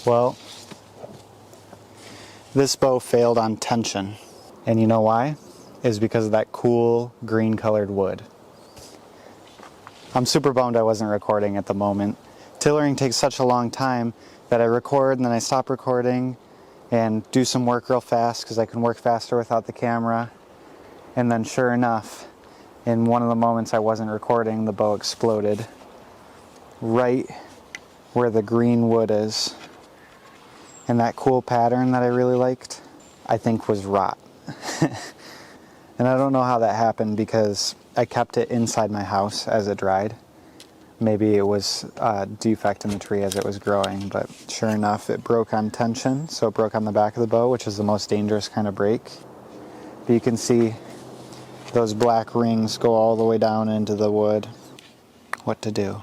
Well, this bow failed on tension. And you know why? Is because of that cool green colored wood. I'm super bummed I wasn't recording at the moment. Tillering takes such a long time that I record and then I stop recording and do some work real fast because I can work faster without the camera. And then sure enough, in one of the moments I wasn't recording, the bow exploded right where the green wood is. And that cool pattern that I really liked, I think was rot. And I don't know how that happened because I kept it inside my house as it dried. Maybe it was a defect in the tree as it was growing, but sure enough, it broke on tension. So it broke on the back of the bow, which is the most dangerous kind of break. But you can see those black rings go all the way down into the wood. What to do?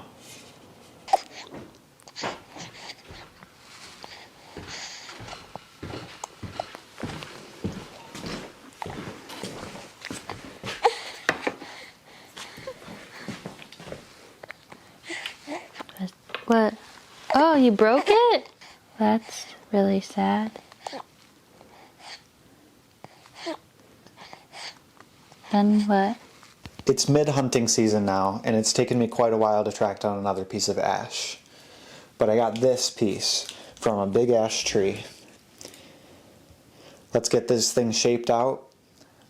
What? Oh, you broke it? That's really sad. Then what? It's mid-hunting season now, and it's taken me quite a while to track down another piece of ash. But I got this piece from a big ash tree. Let's get this thing shaped out.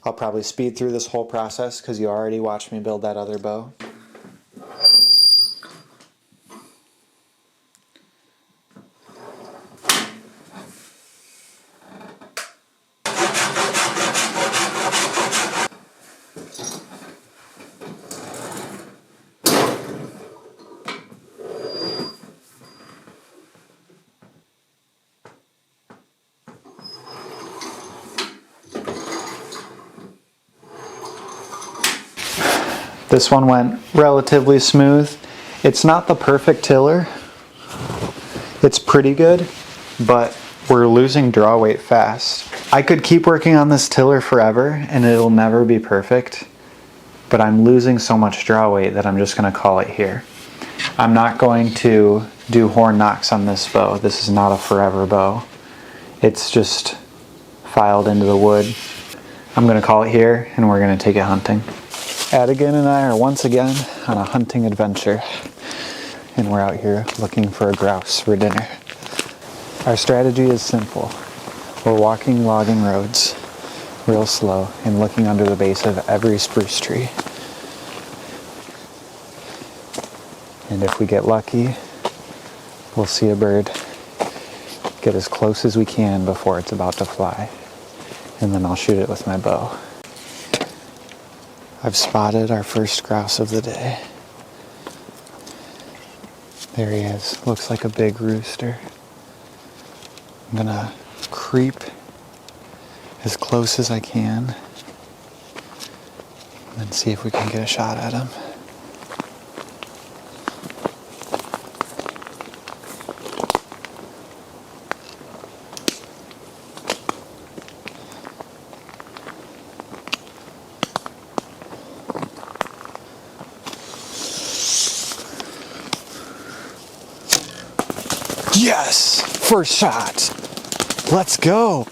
I'll probably speed through this whole process because you already watched me build that other bow. This one went relatively smooth. It's not the perfect tiller. It's pretty good, but we're losing draw weight fast. I could keep working on this tiller forever and it'll never be perfect, but I'm losing so much draw weight that I'm just gonna call it here. I'm not going to do horn knocks on this bow. This is not a forever bow. It's just filed into the wood. I'm gonna call it here and we're gonna take it hunting. Adigan and I are once again on a hunting adventure, and we're out here looking for a grouse for dinner. Our strategy is simple. We're walking logging roads real slow and looking under the base of every spruce tree. And if we get lucky, we'll see a bird, get as close as we can before it's about to fly, and then I'll shoot it with my bow. I've spotted our first grouse of the day. There he is. Looks like a big rooster. I'm gonna creep as close as I can and then see if we can get a shot at him. Yes! First shot! Let's go!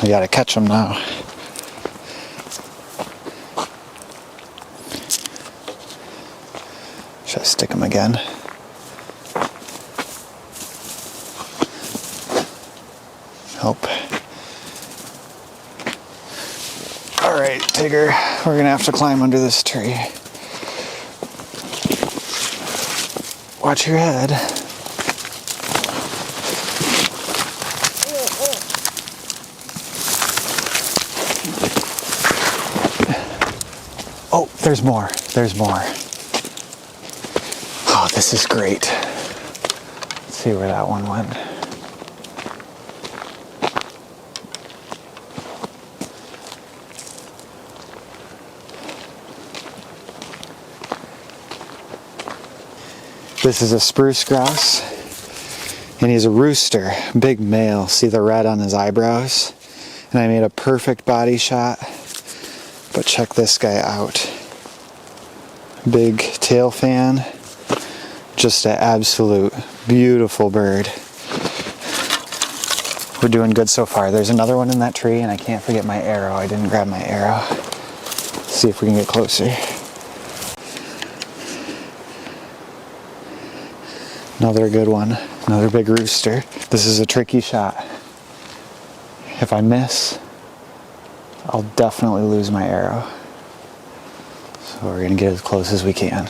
We gotta catch him now. Should I stick them again? Nope. All right, Tigger, we're gonna have to climb under this tree. Watch your head. Oh, there's more. There's more. Oh, this is great. Let's see where that one went. This is a spruce grouse, and he's a rooster, big male. See the red on his eyebrows? And I made a perfect body shot, but check this guy out. Big tail fan, just an absolute beautiful bird. We're doing good so far. There's another one in that tree, and I can't forget my arrow. I didn't grab my arrow. Let's see if we can get closer. Another good one, another big rooster. This is a tricky shot. If I miss, I'll definitely lose my arrow. So we're gonna get as close as we can.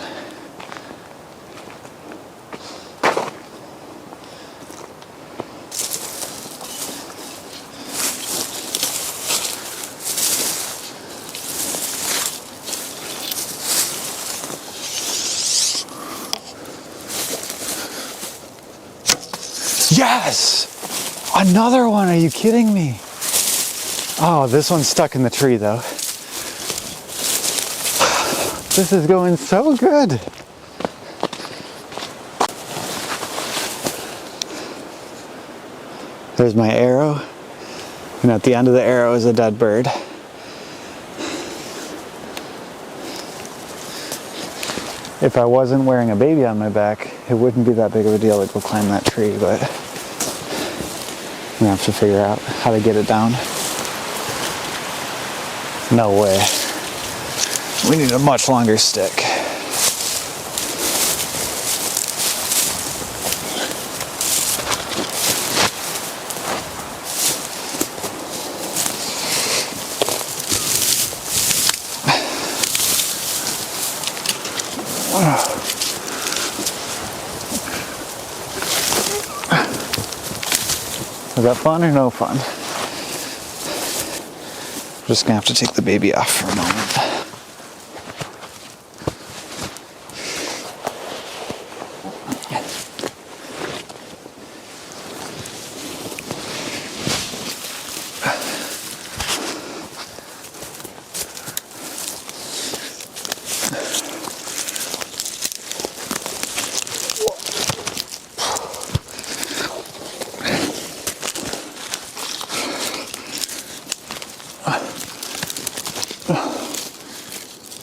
Yes! Another one, are you kidding me? Oh, this one's stuck in the tree though. This is going so good. There's my arrow, and at the end of the arrow is a dead bird. If I wasn't wearing a baby on my back, it wouldn't be that big of a deal to go climb that tree, but I'm gonna have to figure out how to get it down. No way. We need a much longer stick. Is that fun or no fun? I'm just gonna have to take the baby off for a moment.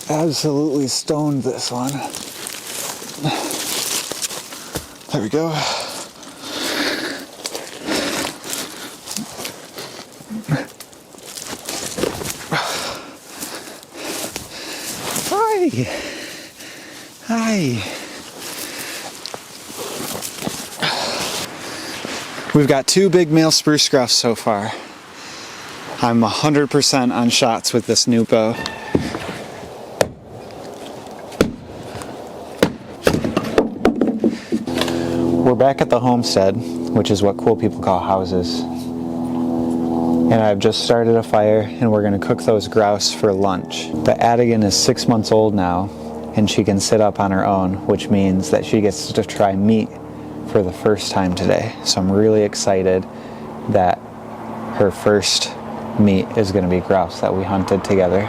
Absolutely stoned this one. There we go. Hi. Hi. We've got 2 big male spruce grouse so far. I'm 100% on shots with this new bow. We're back at the homestead, which is what cool people call houses. And I've just started a fire, and we're going to cook those grouse for lunch. The Adigan is 6 months old now, and she can sit up on her own, which means that she gets to try meat for the first time today. So I'm really excited that her first meat is going to be grouse that we hunted together.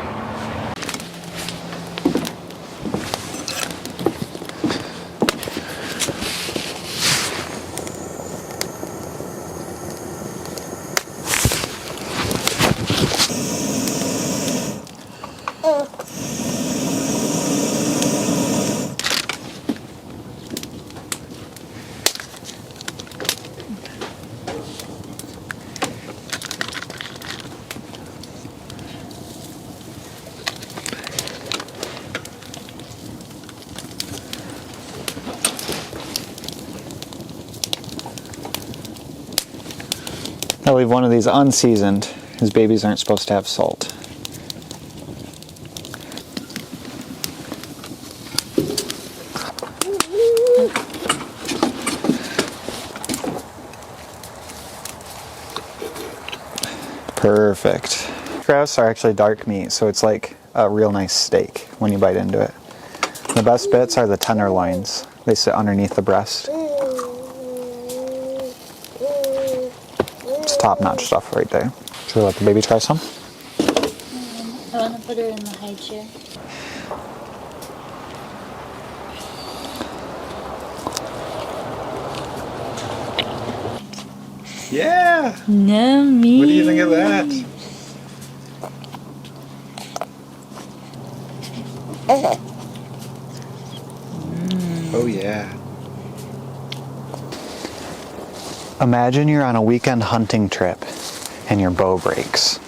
I leave one of these unseasoned. His babies aren't supposed to have salt. Perfect. Grouse are actually dark meat, so it's like a real nice steak when you bite into it. The best bits are the tenderloins. They sit underneath the breast. It's top-notch stuff right there. Should we let the baby try some? I want to put her in the high chair. Yeah! Yummy. What do you think of that? Oh yeah. Imagine you're on a weekend hunting trip and your bow breaks.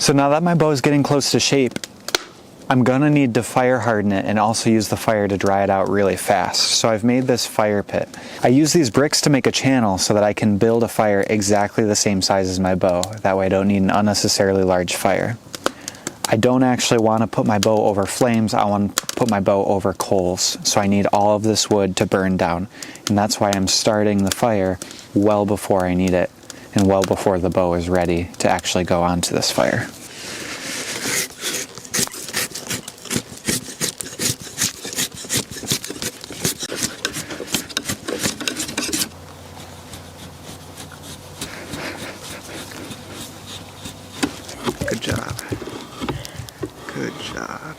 So now that my bow is getting close to shape, I'm gonna need to fire harden it and also use the fire to dry it out really fast. So I've made this fire pit. I use these bricks to make a channel so that I can build a fire exactly the same size as my bow. That way I don't need an unnecessarily large fire. I don't actually want to put my bow over flames, I want to put my bow over coals. So I need all of this wood to burn down. And that's why I'm starting the fire well before I need it and well before the bow is ready to actually go onto this fire. Good job. Good job.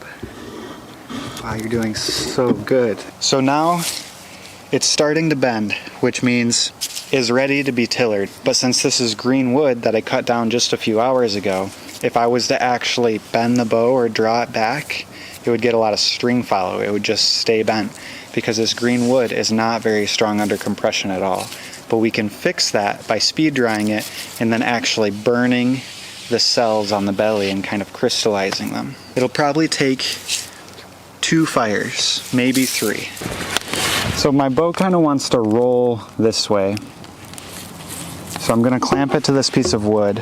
Wow, you're doing so good. So now it's starting to bend, which means is ready to be tillered. But since this is green wood that I cut down just a few hours ago, if I was to actually bend the bow or draw it back, it would get a lot of string follow. It would just stay bent because this green wood is not very strong under compression at all. But we can fix that by speed drying it and then actually burning the cells on the belly and kind of crystallizing them. It'll probably take 2 fires, maybe 3. So my bow kind of wants to roll this way. So I'm gonna clamp it to this piece of wood.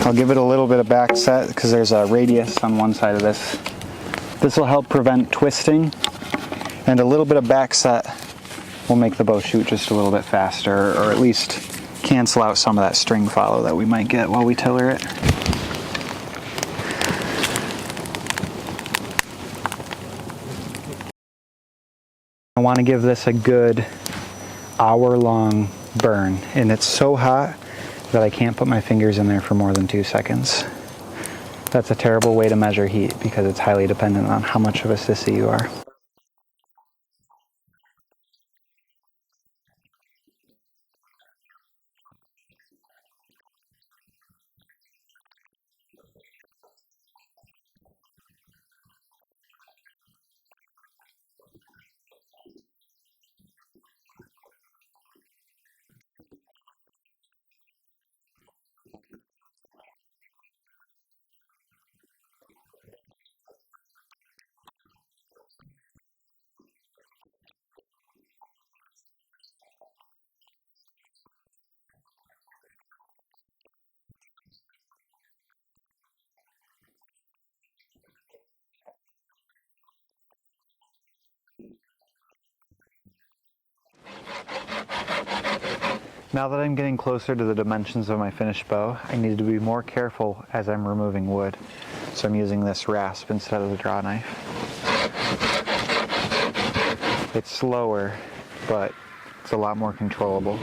I'll give it a little bit of back set because there's a radius on one side of this. This will help prevent twisting, and a little bit of back set will make the bow shoot just a little bit faster, or at least cancel out some of that string follow that we might get while we tiller it. I want to give this a good hour-long burn, and it's so hot that I can't put my fingers in there for more than 2 seconds. That's a terrible way to measure heat because it's highly dependent on how much of a sissy you are. Now that I'm getting closer to the dimensions of my finished bow, I need to be more careful as I'm removing wood. So I'm using this rasp instead of the draw knife. It's slower, but it's a lot more controllable.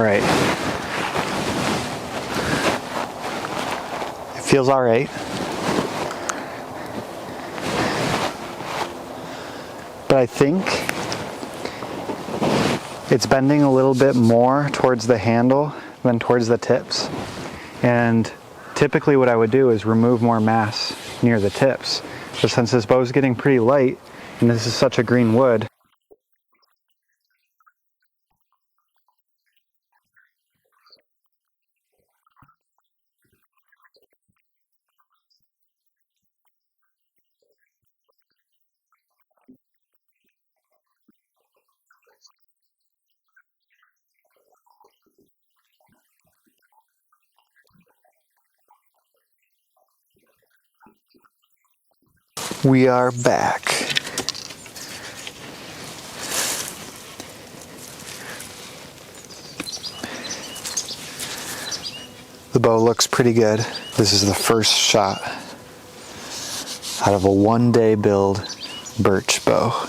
right. It feels all right. But I think it's bending a little bit more towards the handle than towards the tips. And typically what I would do is remove more mass near the tips. But since this bow is getting pretty light, and this is such a green wood, we are back. The bow looks pretty good. This is the first shot out of a 1-day build birch bow.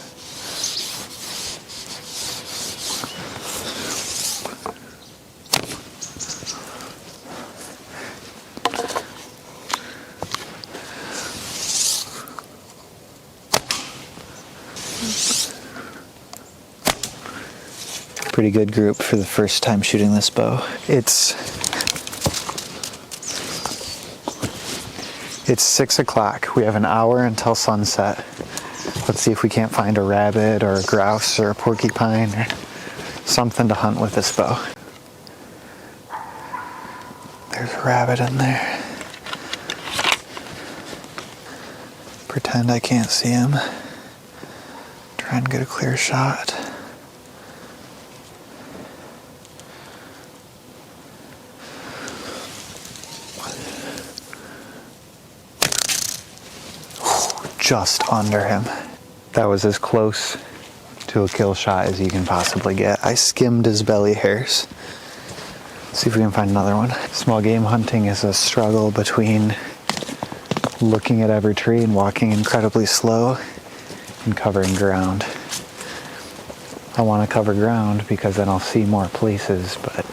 Pretty good group for the first time shooting this bow. It's 6 o'clock. We have an hour until sunset. Let's see if we can't find a rabbit or a grouse or a porcupine or something to hunt with this bow. There's a rabbit in there. Pretend I can't see him. Try and get a clear shot. Just under him. That was as close to a kill shot as you can possibly get. I skimmed his belly hairs. Let's see if we can find another one. Small game hunting is a struggle between looking at every tree and walking incredibly slow and covering ground. I want to cover ground because then I'll see more places, but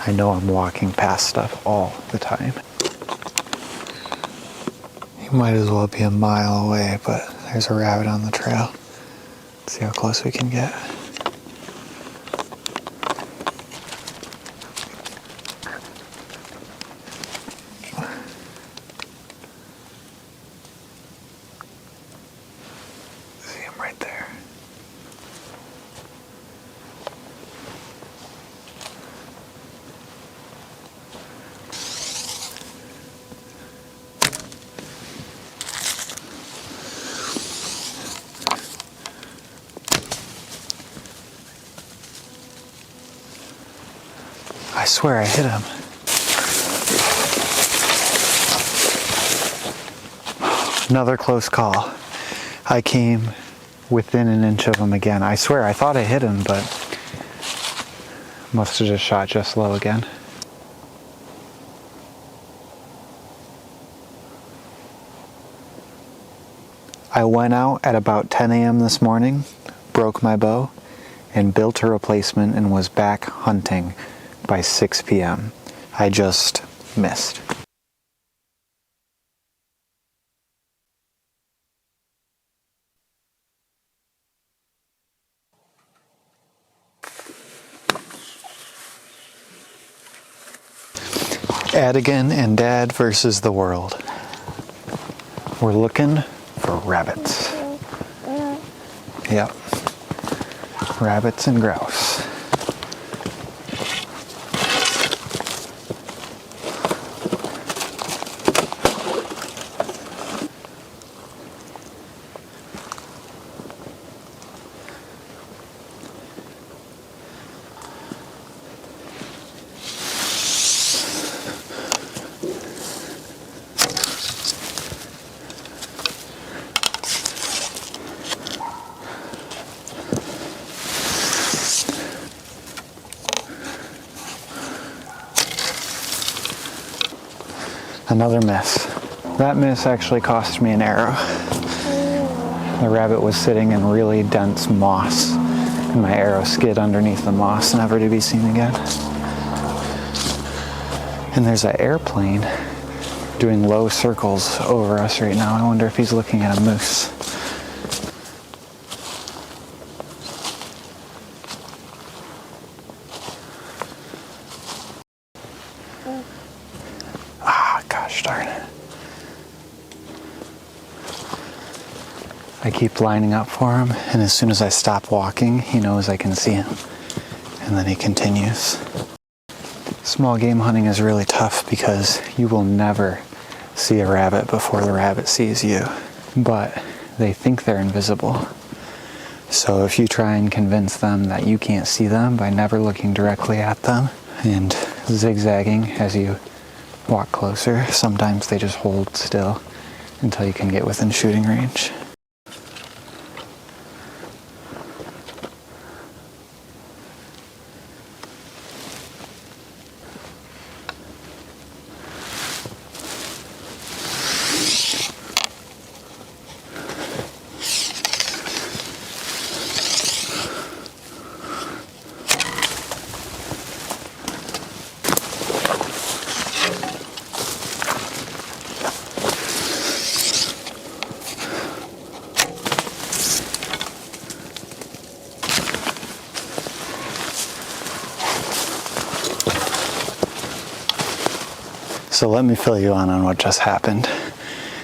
I know I'm walking past stuff all the time. Might as well be a mile away, but there's a rabbit on the trail. Let's see how close we can get. See him right there. I swear I hit him. Another close call. I came within an inch of him again. I swear I thought I hit him, but must have just shot just low again. I went out at about 10 a.m. this morning, broke my bow, and built a replacement and was back hunting by 6 p.m. I just missed. Adigan and Dad versus the world. We're looking for rabbits. Yep. Rabbits and grouse. Another miss. That miss actually cost me an arrow. The rabbit was sitting in really dense moss And my arrow skid underneath the moss, never to be seen again. And there's an airplane doing low circles over us right now. I wonder if he's looking at a moose. Ah, gosh darn it. I keep lining up for him, and as soon as I stop walking, he knows I can see him. And then he continues. Small game hunting is really tough because you will never see a rabbit before the rabbit sees you. But they think they're invisible. So if you try and convince them that you can't see them by never looking directly at them and zigzagging as you walk closer, sometimes they just hold still until you can get within shooting range. So let me fill you on what just happened.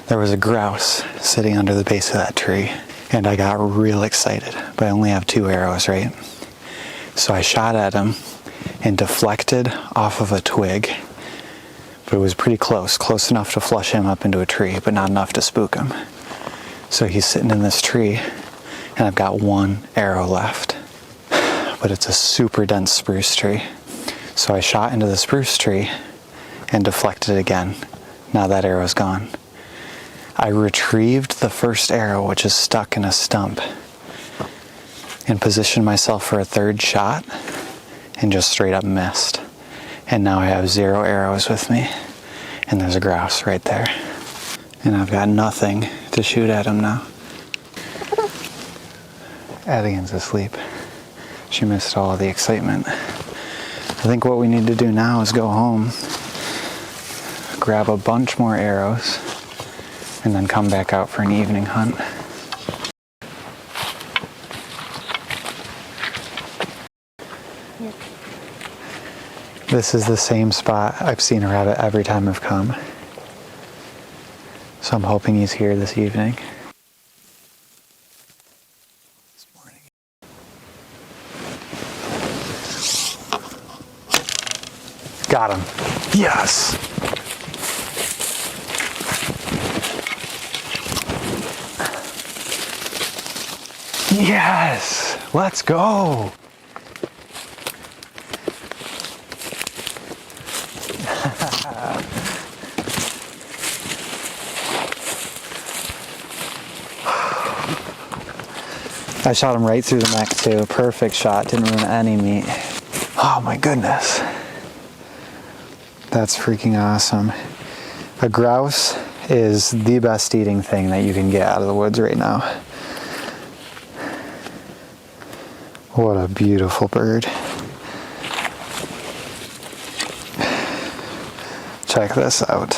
There was a grouse sitting under the base of that tree, and I got real excited, but I only have 2 arrows, right? So I shot at him and deflected off of a twig, but it was pretty close enough to flush him up into a tree, but not enough to spook him. So he's sitting in this tree, and I've got 1 arrow left, but it's a super dense spruce tree. So I shot into the spruce tree and deflected it again. Now that arrow's gone. I retrieved the first arrow, which is stuck in a stump, and positioned myself for a 3rd shot and just straight up missed. And now I have 0 arrows with me, and there's a grouse right there. And I've got nothing to shoot at him now. Adigan's asleep. She missed all of the excitement. I think what we need to do now is go home, grab a bunch more arrows, and then come back out for an evening hunt. This is the same spot I've seen a rabbit every time I've come. So I'm hoping he's here this evening. Got him. Yes! Yes! Let's go! I shot him right through the neck too. Perfect shot. Didn't ruin any meat. Oh my goodness. That's freaking awesome. A grouse is the best eating thing that you can get out of the woods right now. What a beautiful bird. Check this out.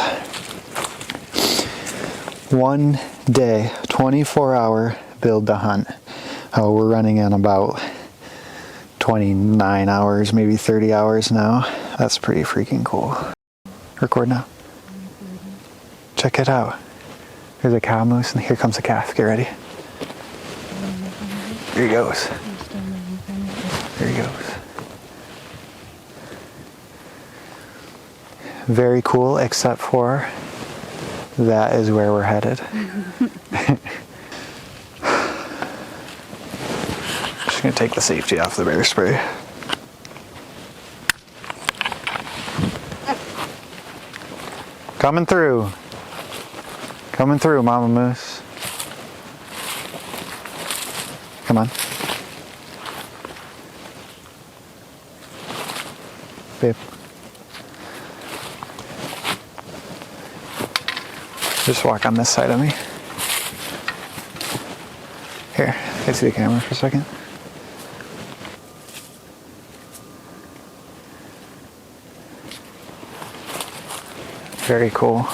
1 day, 24-hour build to hunt. Oh, we're running in about 29 hours, maybe 30 hours now. That's pretty freaking cool. Record now. Check it out. There's a cow moose and here comes a calf. Get ready. Here he goes. There he goes. Very cool, except for that is where we're headed. Just gonna take the safety off the bear spray. Coming through. Coming through, Mama Moose. Come on. Babe. Just walk on this side of me. Here, can I see the camera for a second? Very cool.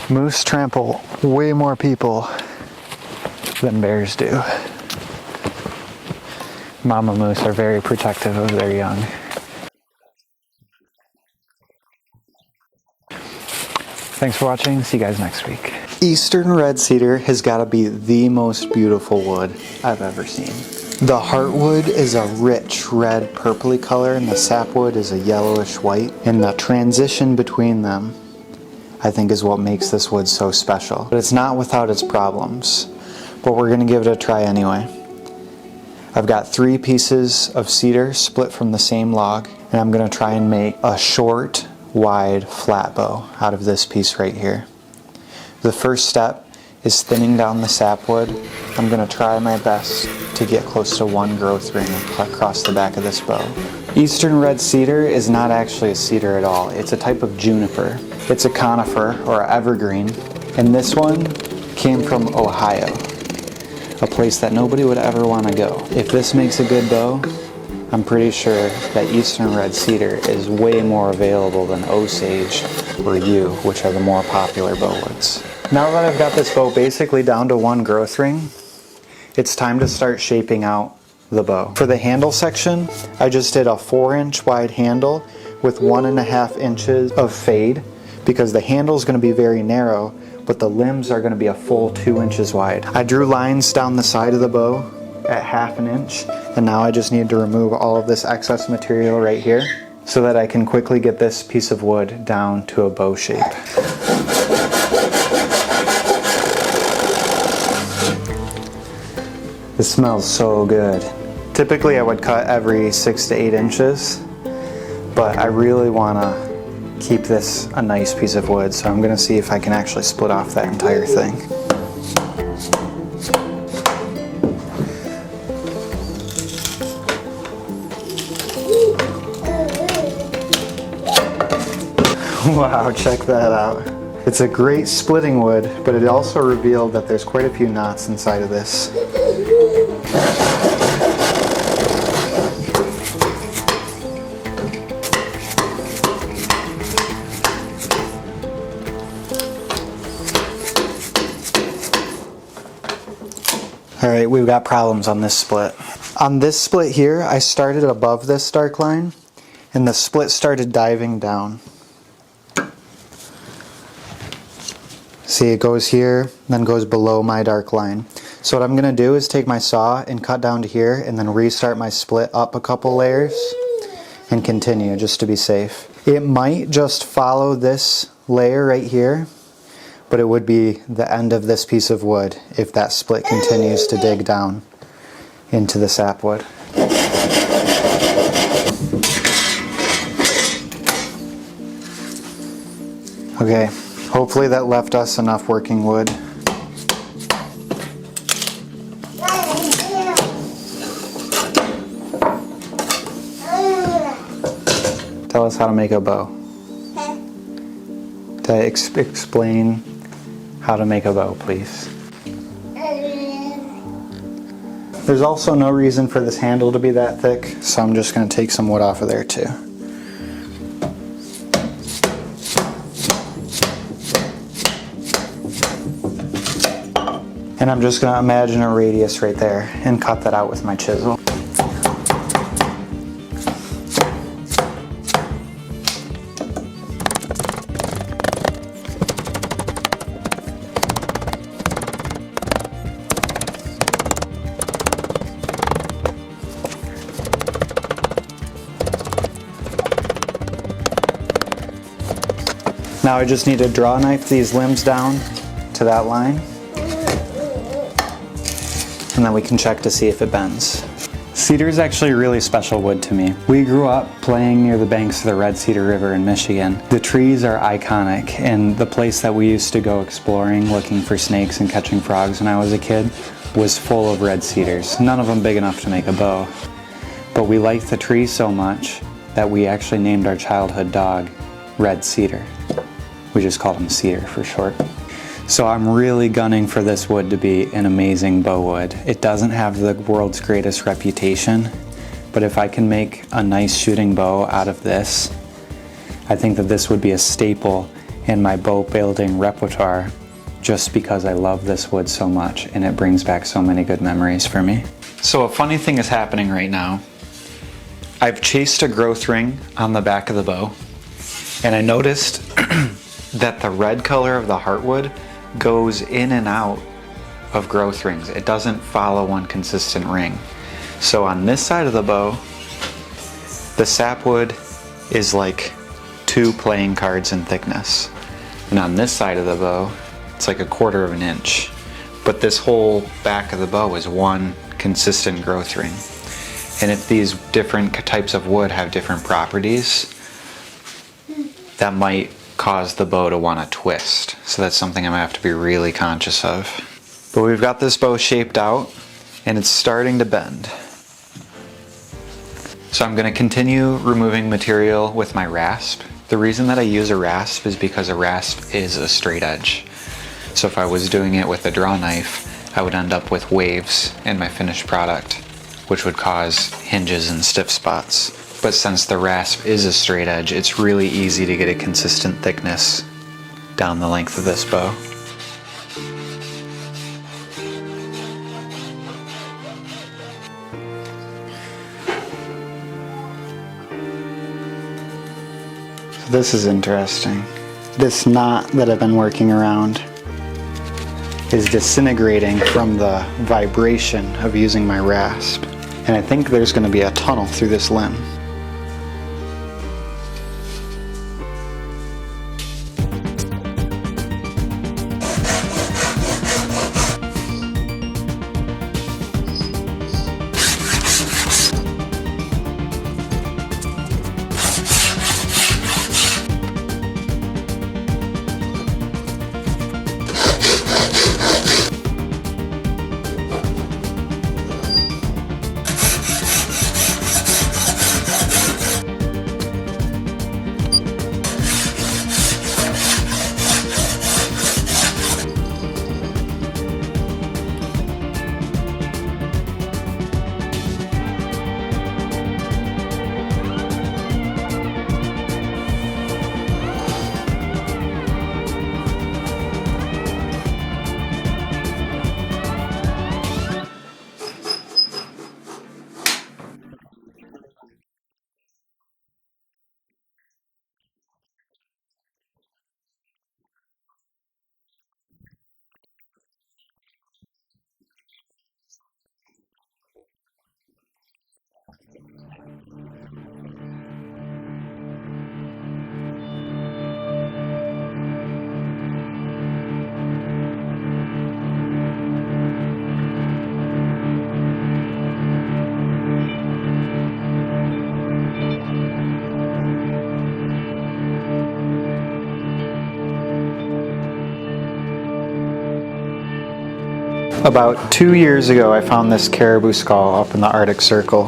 Moose trample way more people than bears do. Mama moose are very protective of their young. Thanks for watching. See you guys next week. Eastern red cedar has got to be the most beautiful wood I've ever seen. The heartwood is a rich red purpley color and the sapwood is a yellowish white. And the transition between them, I think, is what makes this wood so special. But it's not without its problems. But we're going to give it a try anyway. I've got 3 pieces of cedar split from the same log, and I'm going to try and make a short, wide, flat bow out of this piece right here. The first step is thinning down the sapwood. I'm going to try my best to get close to 1 growth ring across the back of this bow. Eastern red cedar is not actually a cedar at all. It's a type of juniper. It's a conifer or evergreen, and this one came from Ohio, a place that nobody would ever want to go. If this makes a good bow, I'm pretty sure that Eastern red cedar is way more available than osage or yew, which are the more popular bow woods. Now that I've got this bow basically down to 1 growth ring, it's time to start shaping out the bow. For the handle section, I just did a 4-inch wide handle with 1.5 inches of fade because the handle is going to be very narrow, but the limbs are going to be a full 2 inches wide. I drew lines down the side of the bow at 1/2 inch, and now I just need to remove all of this excess material right here so that I can quickly get this piece of wood down to a bow shape. This smells so good. Typically I would cut every 6 to 8 inches, but I really want to keep this a nice piece of wood, so I'm going to see if I can actually split off that entire thing. Wow, check that out. It's a great splitting wood, but it also revealed that there's quite a few knots inside of this. Alright, we've got problems on this split. On this split here, I started above this dark line, and the split started diving down. See, it goes here, then goes below my dark line. So what I'm going to do is take my saw and cut down to here, and then restart my split up a couple layers, and continue, just to be safe. It might just follow this layer right here, but it would be the end of this piece of wood if that split continues to dig down into the sapwood. Okay, hopefully that left us enough working wood. Tell us how to make a bow. Explain how to make a bow, please. There's also no reason for this handle to be that thick, so I'm just going to take some wood off of there too. And I'm just going to imagine a radius right there and cut that out with my chisel. Now I just need to draw knife these limbs down to that line, and then we can check to see if it bends. Cedar is actually a really special wood to me. We grew up playing near the banks of the Red Cedar River in Michigan. The trees are iconic, and the place that we used to go exploring, looking for snakes and catching frogs when I was a kid, was full of red cedars. None of them big enough to make a bow. But we liked the trees so much that we actually named our childhood dog Red Cedar. We just called him Cedar for short. So I'm really gunning for this wood to be an amazing bow wood. It doesn't have the world's greatest reputation, but if I can make a nice shooting bow out of this, I think that this would be a staple in my bow building repertoire just because I love this wood so much and it brings back so many good memories for me. So a funny thing is happening right now. I've chased a growth ring on the back of the bow, and I noticed that the red color of the heartwood goes in and out of growth rings. It doesn't follow one consistent ring. So on this side of the bow, the sapwood is like 2 playing cards in thickness. And on this side of the bow, it's like 1/4 of an inch. But this whole back of the bow is 1 consistent growth ring. And if these different types of wood have different properties, that might cause the bow to want to twist. So that's something I'm gonna have to be really conscious of. But we've got this bow shaped out and it's starting to bend. So I'm gonna continue removing material with my rasp. The reason that I use a rasp is because a rasp is a straight edge. So if I was doing it with a draw knife, I would end up with waves in my finished product, which would cause hinges and stiff spots. But since the rasp is a straight edge, it's really easy to get a consistent thickness down the length of this bow. So this is interesting. This knot that I've been working around is disintegrating from the vibration of using my rasp. And I think there's going to be a tunnel through this limb. About 2 years ago, I found this caribou skull up in the Arctic Circle.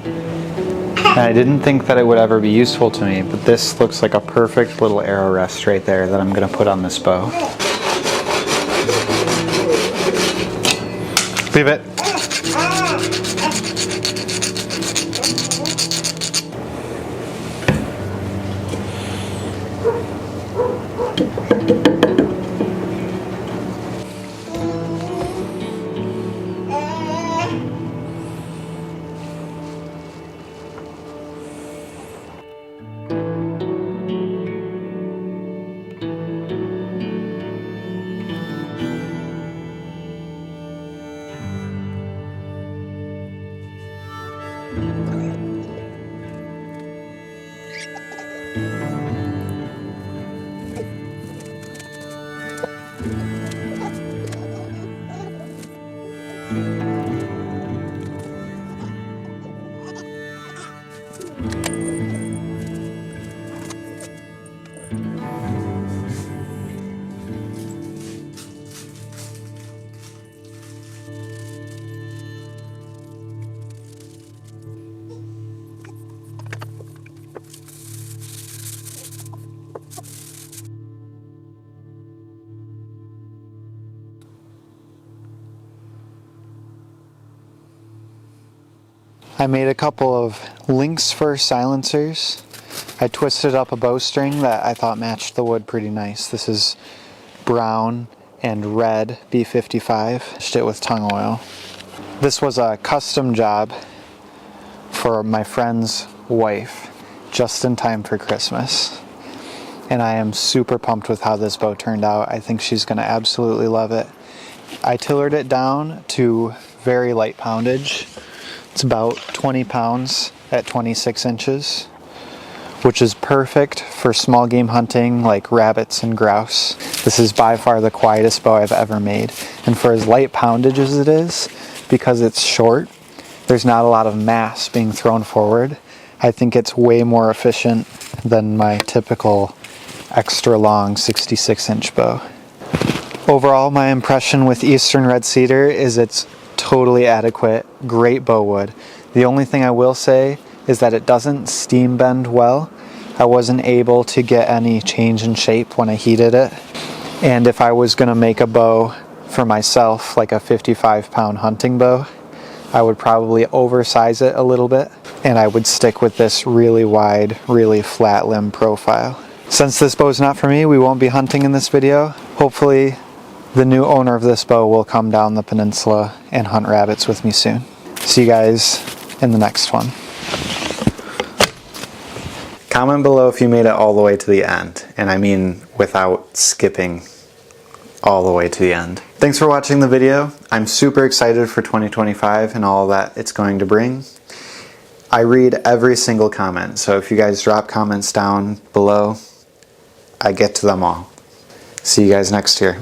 And I didn't think that it would ever be useful to me, but this looks like a perfect little arrow rest right there that I'm going to put on this bow. Leave it. I made a couple of lynx fur silencers. I twisted up a bowstring that I thought matched the wood pretty nice. This is brown and red B55. Stitched it with tung oil. This was a custom job for my friend's wife, just in time for Christmas. And I am super pumped with how this bow turned out. I think she's going to absolutely love it. I tillered it down to very light poundage. It's about 20 pounds at 26 inches, which is perfect for small game hunting like rabbits and grouse. This is by far the quietest bow I've ever made. And for as light poundage as it is, because it's short, there's not a lot of mass being thrown forward. I think it's way more efficient than my typical extra long 66-inch bow. Overall, my impression with Eastern Red Cedar is it's totally adequate, great bow wood. The only thing I will say is that it doesn't steam bend well. I wasn't able to get any change in shape when I heated it. And if I was going to make a bow for myself, like a 55-pound hunting bow, I would probably oversize it a little bit, and I would stick with this really wide, really flat limb profile. Since this bow is not for me, we won't be hunting in this video. Hopefully the new owner of this bow will come down the peninsula and hunt rabbits with me soon. See you guys in the next one. Comment below if you made it all the way to the end, and I mean without skipping all the way to the end. Thanks for watching the video. I'm super excited for 2025 and all that it's going to bring. I read every single comment, so if you guys drop comments down below, I get to them all. See you guys next year.